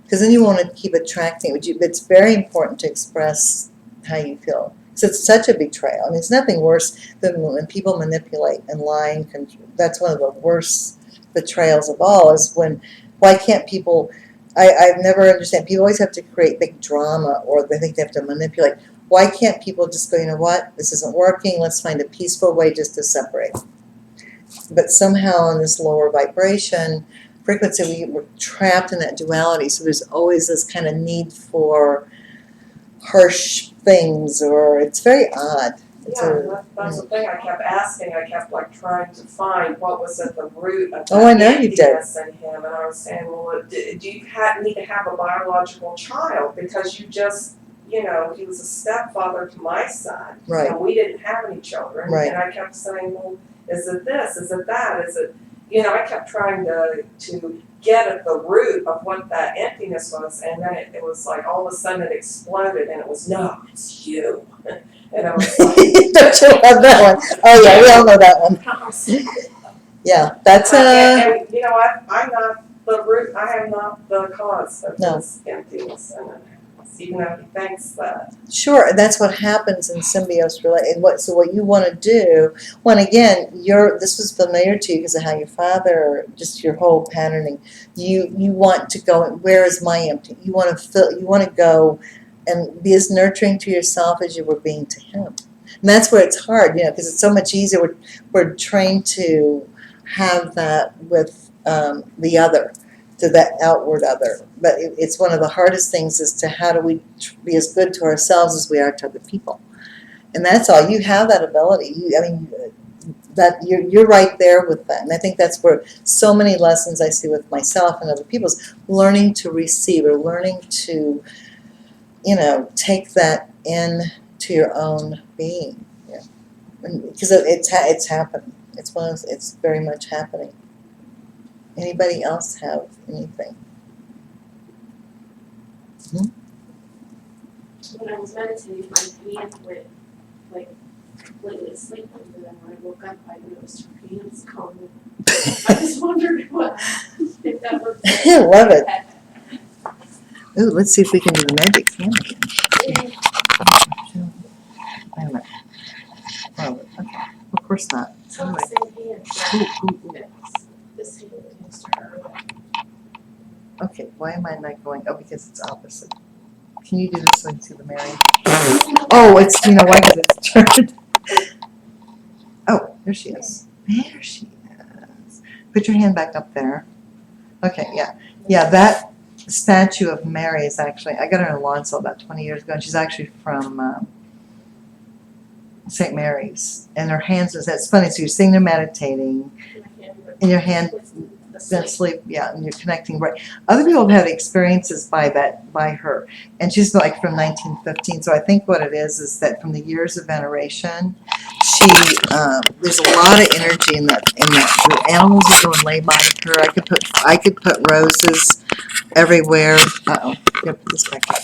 Because then you want to keep attracting it. It's very important to express how you feel. Because it's such a betrayal. I mean, it's nothing worse than when people manipulate and lie and control. That's one of the worst betrayals of all, is when, why can't people, I've never understand, people always have to create big drama, or they think they have to manipulate. Why can't people just go, you know what, this isn't working, let's find a peaceful way just to separate. But somehow on this lower vibration frequency, we're trapped in that duality, so there's always this kind of need for harsh things, or it's very odd. That's the thing. I kept asking. I kept like trying to find what was at the root of Oh, I that know you did. emptiness in him. And I was saying, well, do you need to have a biological child? Because you just, he was a stepfather to my son. Right. And we didn't have any children. Right. And I kept saying, well, is it this? Is it that? Is it? I kept trying to get at the root of what that emptiness was, and then it was like all of a sudden it exploded, and it was, no, it's you. And I was like, Don't you love that one? Oh yeah, we all know that one. Yeah, that's and you know what? I'm not the root. I am not the cause of No. this emptiness, and even though he thinks that. sure. That's what happens in symbiosis related. So what you want to do, when again, this was familiar to you because of how your father, just your whole patterning. You want to go. Where is my empty? You want to fill. You want to go and be as nurturing to yourself as you were being to him. And that's where it's hard, because it's so much easier. We're trained to have that with the other, to that outward other. But it's one of the hardest things is to how do we be as good to ourselves as we are to other people. And that's all. You have that ability. That you're right there with that. And I think that's where so many lessons I see with myself and other people's learning to receive or learning to, take that in to your own being. Yeah. Because it's happening. It's very much happening. Anybody else have anything? When I was meditating, my hand went like completely asleep, and then when I woke up, I noticed her hands calm. I just wondered if that was. I love it. Ooh, let's see if we can do the magic camera again. Wait a minute. Oh, okay. Of course not. It's not the same hand. Ooh. This hand next to her. Okay, why am I not going? Oh, because it's opposite. Can you do this so I can see the Mary? Oh, it's, why? Because it's turned. Oh, there she is. There she is. Put your hand back up there. Okay, yeah. Yeah, that statue of Mary is actually, I got her in a lawn sale about 20 years ago, and she's actually from St. Mary's. And her hands it's funny, so you're sitting there meditating, and your hand asleep, yeah, and you're connecting right. Other people have had experiences by her, and she's like from 1915. So I think what it is that from the years of veneration, there's a lot of energy in that. The animals are going lay by her. I could put roses everywhere. Uh-oh, put this back up.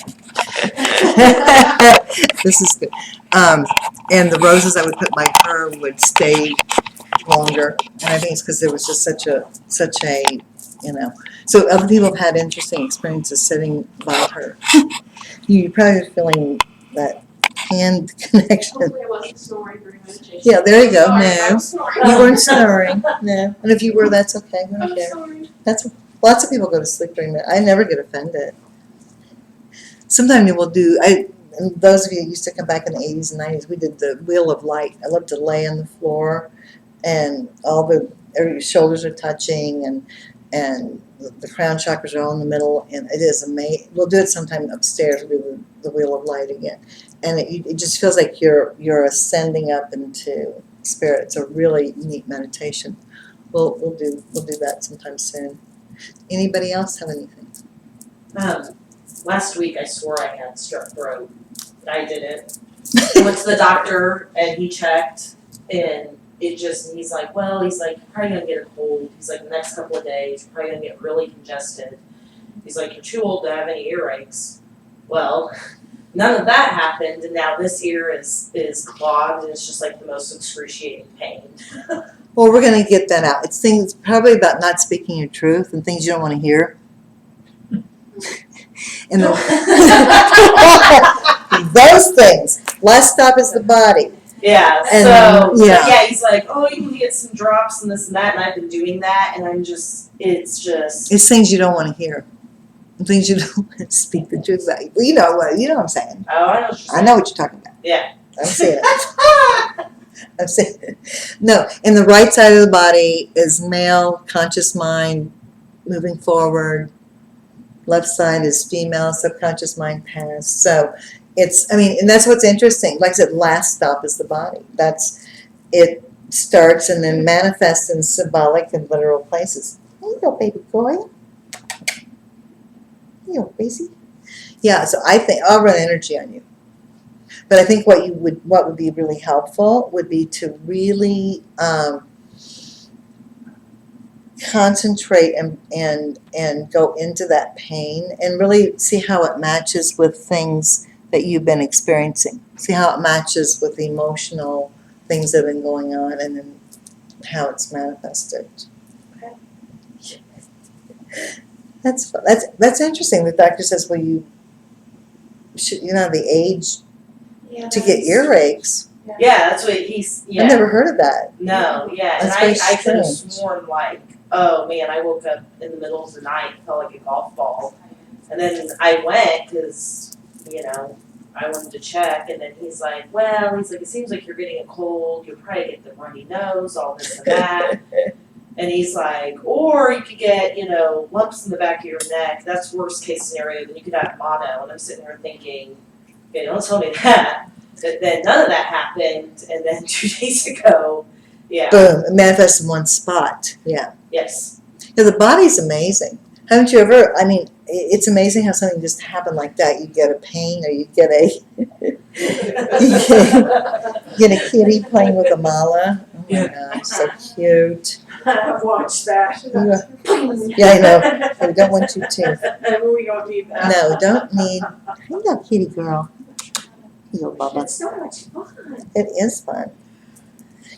This is good. And the roses I would put by her would stay longer, and I think it's because there was just such a so other people have had interesting experiences sitting by her. You're probably feeling that hand connection. Hopefully I wasn't snoring during meditation. Yeah, there you go. Sorry, No, I'm snoring. you weren't snoring. No, and if you were, that's okay. We don't I'm care. sorry. That's lots of people go to sleep during that. I never get offended. Sometimes we'll do. And those of you who used to come back in the 80s and 90s, we did the wheel of light. I love to lay on the floor, and your shoulders are touching, and the crown chakras are all in the middle, and it is amazing. We'll do it sometime upstairs. We'll do the wheel of light again, and it just feels like you're ascending up into spirit. It's a really neat meditation. We'll do that sometime soon. Anybody else have anything? Last week I swore I had strep throat, but I didn't. I went to the doctor and he checked, and he's like, you're probably gonna get a cold. He's like, the next couple of days, you're probably gonna get really congested. He's like, you're too old to have any earaches. Well, none of that happened, and now this ear is clogged, and it's just like the most excruciating pain. Well, we're going to get that out. It's things probably about not speaking your truth and things you don't want to hear. And those things. Last stop is the body. Yeah, And, yeah, he's like, oh, you can get some drops and this and that, and I've been doing that, and It's things you don't want to hear. Things you don't want to speak the truth about. Well, you know what I'm saying. Oh, I know what you're saying. I know what you're talking about. Yeah. I'm saying it. I'm saying it. No, in the right side of the body is male, conscious mind, moving forward. Left side is female, subconscious mind, past. So and that's what's interesting. Like I said, last stop is the body. It starts and then manifests in symbolic and literal places. There you go, baby girl. You know, busy. Yeah, so I think I'll run energy on you. But I think what would be really helpful would be to really concentrate and go into that pain and really see how it matches with things that you've been experiencing. See how it matches with the emotional things that have been going on and then how it's manifested. That's interesting. The doctor says, well, you have the age Yeah, to get earaches. Yeah, that's what he's, yeah. I've never heard of that. No, yeah, and That's very I could have strange. sworn like, oh man, I woke up in the middle of the night, felt like a golf ball. And then I went, cause, I wanted to check, and then he's like, it seems like you're getting a cold, you'll probably get the runny nose, all this and that. And he's like, or you could get, lumps in the back of your neck, that's worst case scenario, then you could have mono. And I'm sitting here thinking, okay, don't tell me that. But then none of that happened, and then 2 days ago, yeah, Boom, it manifests in one spot. Yeah. yes. The body's amazing. Haven't you ever, it's amazing how something just happened like that. You get a pain or you get a kitty playing with a mala. Oh my gosh, so cute. I've watched that. Yeah, I know. I don't want you to. We don't need that. No, don't need. Hang on, kitty girl. Here you go, Bubba. It's so much fun. It is fun.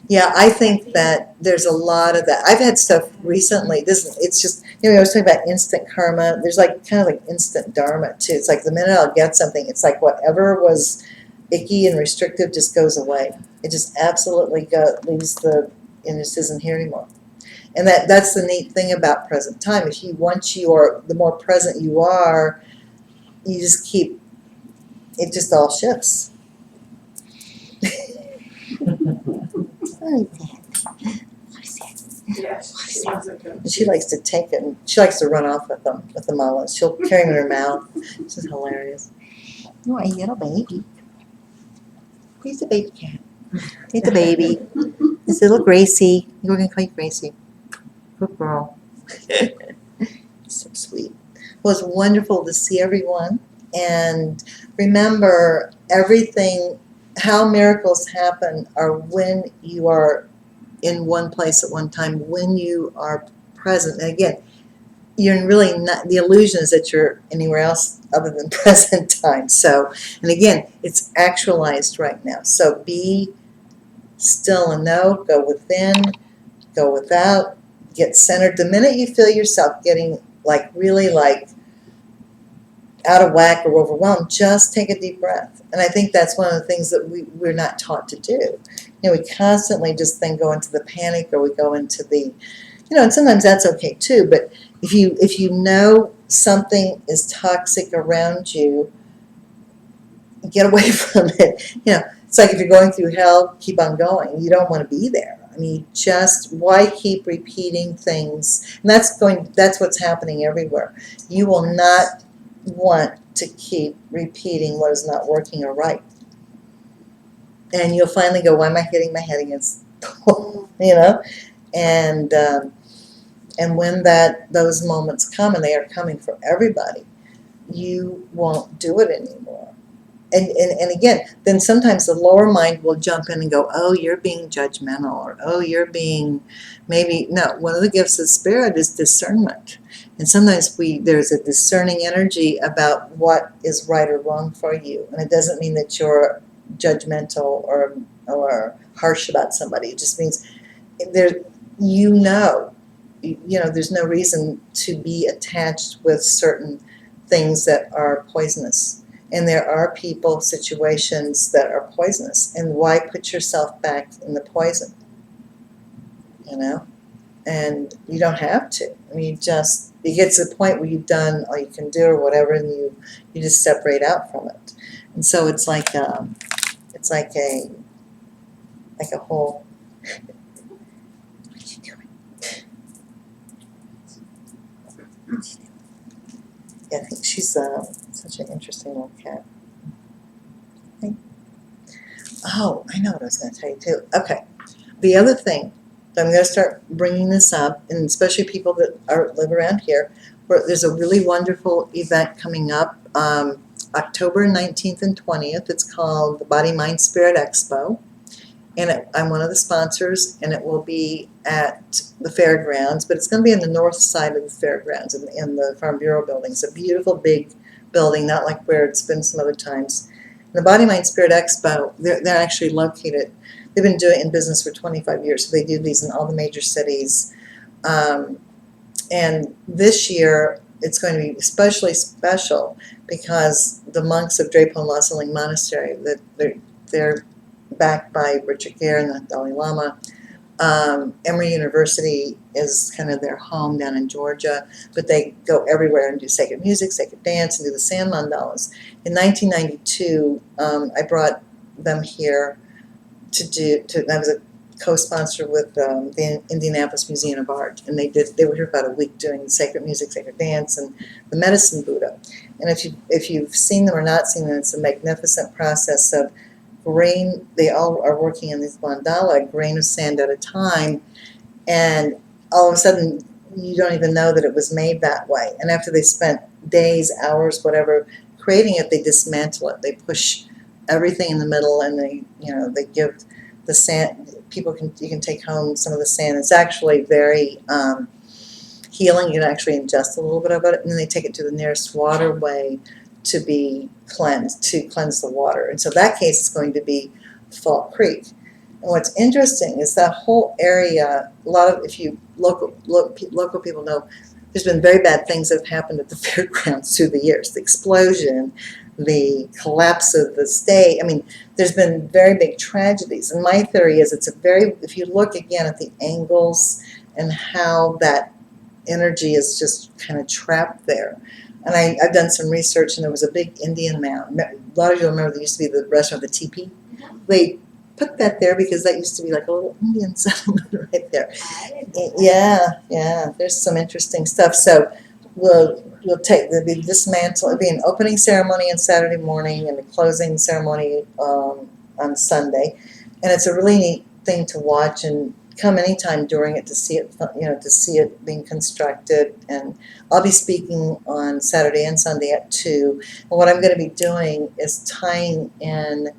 Yeah, I think that there's a lot of that. I've had stuff recently. It's just, I was talking about instant karma. There's kind of like instant dharma too. It's like the minute I'll get something, it's like whatever was icky and restrictive just goes away. It just absolutely leaves and it just isn't here anymore. And that's the neat thing about present time. The more present you are, you just keep, it just all shifts. Yes. She likes to take it and she likes to run off with them, with the malas. She'll carry them in her mouth. This is hilarious. Oh, a little baby. Where's the baby cat? Here's the baby. This little Gracie. We're going to call you Gracie. Good girl. So sweet. Well, it's wonderful to see everyone. And remember, how miracles happen are when you are in one place at one time, when you are present. And again, you're really not, the illusion is that you're anywhere else other than present time. So, and again, it's actualized right now. So be still and know, go within, go without, get centered. The minute you feel yourself getting really out of whack or overwhelmed, just take a deep breath. And I think that's one of the things that we're not taught to do. We constantly just then go into the panic or we go into the, and sometimes that's okay too, but if you know something is toxic around you, get away from it. It's like if you're going through hell, keep on going. You don't want to be there. Why keep repeating things? And that's what's happening everywhere. You will not want to keep repeating what is not working or right. And you'll finally go, why am I hitting my head against the wall? And when those moments come, and they are coming for everybody, you won't do it anymore. And again, then sometimes the lower mind will jump in and go, oh, you're being judgmental, or oh, you're being no. One of the gifts of spirit is discernment. And sometimes there's a discerning energy about what is right or wrong for you. And it doesn't mean that you're judgmental or harsh about somebody. It just means there's no reason to be attached with certain things that are poisonous. And there are people, situations that are poisonous. And why put yourself back in the poison? And you don't have to. It gets to the point where you've done all you can do or whatever, and you just separate out from it. And so it's like a whole. What are you doing? Yeah, I think she's such an interesting little cat. Oh, I know what I was going to tell you too. Okay, the other thing. I'm going to start bringing this up, and especially people that live around here, where there's a really wonderful event coming up, October 19th and 20th. It's called the Body, Mind, Spirit Expo. and I'm one of the sponsors, and it will be at the fairgrounds, but it's going to be in the north side of the fairgrounds in the Farm Bureau building. It's a beautiful big building, not like where it's been some other times. The Body, Mind, Spirit Expo, they're actually located, they've been doing it in business for 25 years, so they do these in all the major cities. And this year, it's going to be especially special because the monks of Drepung Lhasa Monastery, they're backed by Richard Gere and the Dalai Lama. Emory University is kind of their home down in Georgia, but they go everywhere and do sacred music, sacred dance, and do the sand mandalas. In 1992, I brought them here I was a co-sponsor with the Indianapolis Museum of Art, and they were here about a week doing sacred music, sacred dance, and the medicine Buddha. And if you've seen them or not seen them, it's a magnificent process of grain. They all are working in this mandala, a grain of sand at a time, and all of a sudden you don't even know that it was made that way. And after they spent days, hours, whatever, creating it, they dismantle it. They push everything in the middle, and they give the sand. You can take home some of the sand. It's actually very healing. You can actually ingest a little bit of it, and then they take it to the nearest waterway to be cleansed, to cleanse the water. And so that case is going to be Fall Creek. And what's interesting is that whole area, if you local people know, there's been very bad things that have happened at the fairgrounds through the years. The explosion, the collapse of the stage. I mean, there's been very big tragedies. And my theory is if you look again at the angles and how that energy is just kind of trapped there. And I've done some research, and there was a big Indian mound. A lot of you remember there used to be the restaurant, the teepee. They put that there because that used to be like a little Indian settlement right there. Yeah, there's some interesting stuff. So there'll be dismantle. It'll be an opening ceremony on Saturday morning and a closing ceremony on Sunday, and it's a really neat thing to watch and come anytime during it to see it being constructed. And I'll be speaking on Saturday and Sunday at 2. And what I'm going to be doing is tying in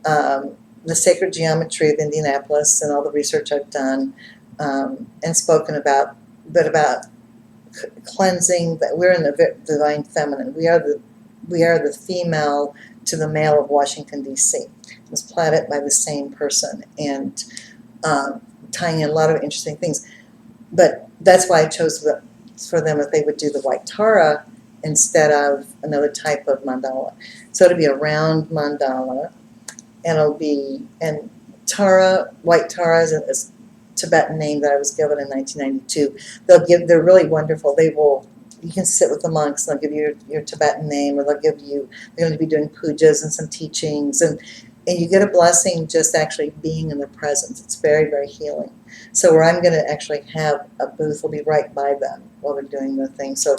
the sacred geometry of Indianapolis and all the research I've done and spoken about, but about cleansing. That we're in the divine feminine. We are the female to the male of Washington, D.C. It was planted by the same person, and tying in a lot of interesting things. But that's why I chose for them if they would do the white Tara instead of another type of mandala. So it'll be a round mandala, and white Tara is a Tibetan name that I was given in 1992. They're really wonderful. You can sit with the monks, and they'll give you your Tibetan name, or they're going to be doing pujas and some teachings, and you get a blessing just actually being in the presence. It's very, very healing. So where I'm going to actually have a booth will be right by them while they're doing the thing. So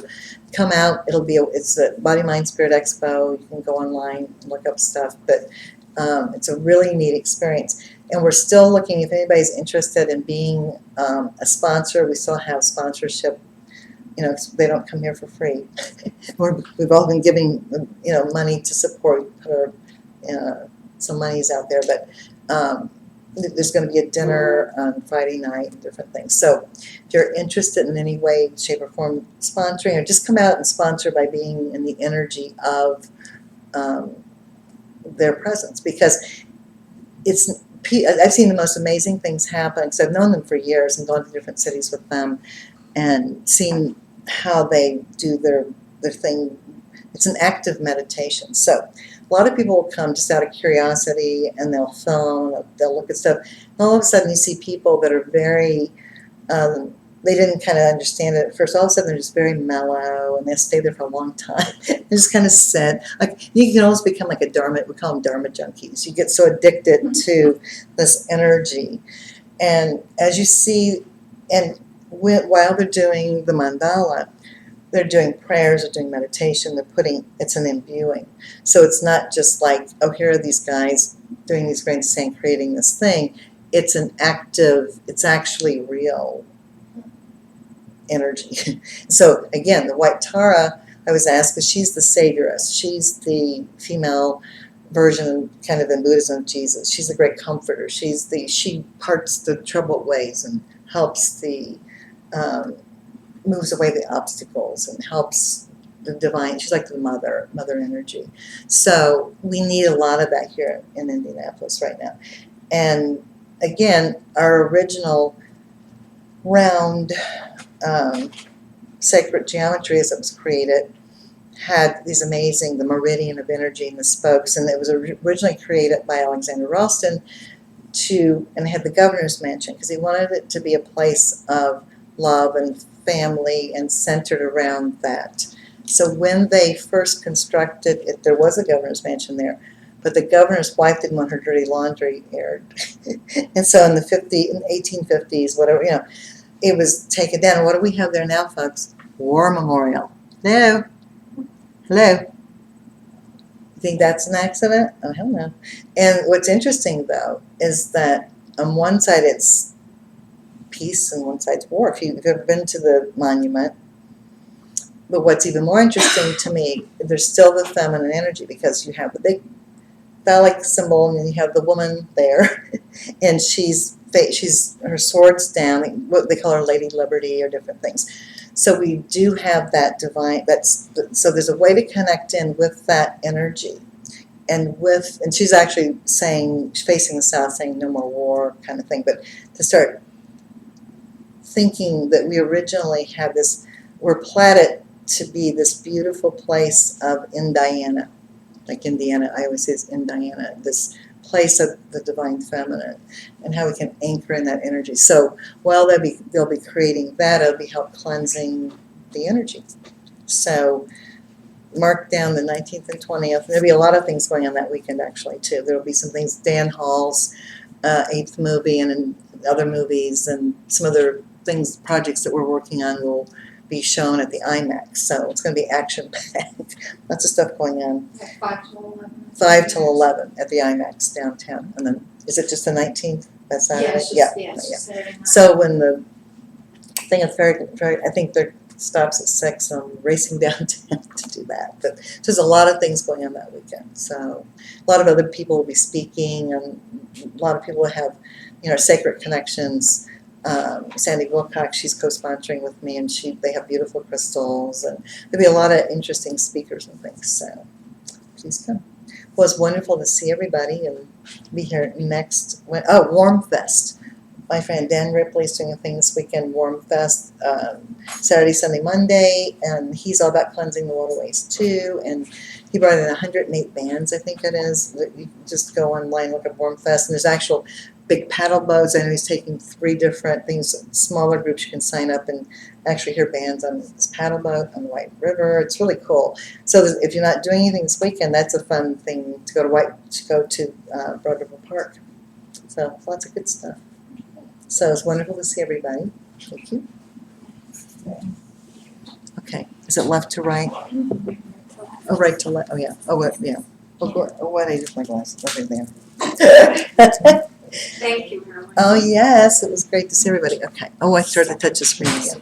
come out. It's the Body, Mind, Spirit Expo. You can go online and look up stuff, but it's a really neat experience. And we're still looking, if anybody's interested in being a sponsor, we still have sponsorship. They don't come here for free. We've all been giving, money to support, put some money's out there, but there's going to be a dinner on Friday night, different things. So if you're interested in any way, shape, or form sponsoring, or just come out and sponsor by being in the energy of their presence, because I've seen the most amazing things happen, because I've known them for years and gone to different cities with them and seen how they do their thing. It's an active meditation. So a lot of people will come just out of curiosity, and they'll film, they'll look at stuff. And all of a sudden you see people that are very, they didn't kind of understand it at first. All of a sudden they're just very mellow, and they stay there for a long time. They just kind of sit. Like, you can almost become like a Dharma, we call them Dharma junkies. You get so addicted to this energy. And as you see, and while they're doing the mandala, they're doing prayers, they're doing meditation, it's an imbuing. So it's not just like, oh, here are these guys doing these grains of sand, creating this thing. It's it's actually real energy. So again, the white Tara, I was asked, because she's the savioress. She's the female version, kind of in Buddhism, of Jesus. She's a great comforter. She parts the troubled ways and helps moves away the obstacles and helps the divine. She's like the mother energy. So we need a lot of that here in Indianapolis right now. And again, our original round sacred geometry, as it was created, had these amazing, the meridian of energy and the spokes, and it was originally created by Alexander Ralston and had the governor's mansion because he wanted it to be a place of love and family and centered around that. So when they first constructed it, there was a governor's mansion there, but the governor's wife didn't want her dirty laundry aired. And so in the 1850s, whatever, it was taken down. And what do we have there now, folks? War Memorial. Hello? You think that's an accident? I don't know. And what's interesting, though, is that on one side it's peace and one side's war. If you've ever been to the monument, but what's even more interesting to me, there's still the feminine energy because you have the big phallic symbol and then you have the woman there, and she's her sword's down. What they call her Lady Liberty or different things. So we do have that divine. So there's a way to connect in with that energy, and she's actually saying, facing the south, saying no more war kind of thing. But to start thinking that we originally had this, we're platted to be this beautiful place of Indiana, like Indiana. I always say it's Indiana, this place of the divine feminine, and how we can anchor in that energy. So while they'll be creating that, it'll be help cleansing the energy. So mark down the 19th and 20th. There'll be a lot of things going on that weekend actually too. There'll be some things, Dan Hall's 8th movie and other movies and some other things, projects that we're working on will be shown at the IMAX. So it's going to be action-packed. Lots of stuff going on. 5 till 11. 5 till 11 at the IMAX downtown. And then, is it just the 19th? That Saturday? Yeah, it's just Saturday night. So when the thing is very, I think there stops at 6, I'm racing downtown to do that. But there's a lot of things going on that weekend. So a lot of other people will be speaking, and a lot of people have, sacred connections. Sandy Wilcox, she's co-sponsoring with me, and they have beautiful crystals, and there'll be a lot of interesting speakers and things. So please come. Well, it's wonderful to see everybody and be here next. Warm Fest. My friend Dan Ripley's doing a thing this weekend, Warm Fest, Saturday, Sunday, Monday, and he's all about cleansing the waterways too. And he brought in 108 bands, I think it is. You can just go online, look at Warm Fest, and there's actual big paddle boats. I know he's taking 3 different things, smaller groups. You can sign up and actually hear bands on this paddle boat on the White River. It's really cool. So if you're not doing anything this weekend, that's a fun thing to go to Broad River Park. So lots of good stuff. So it's wonderful to see everybody. Thank you. Okay, is it left to right? Oh, right to left. Oh yeah. Oh, what? Yeah. What age is my glasses? Over there. Thank you, Marilene. Oh yes, it was great to see everybody. Okay. Oh, I started to touch the screen again.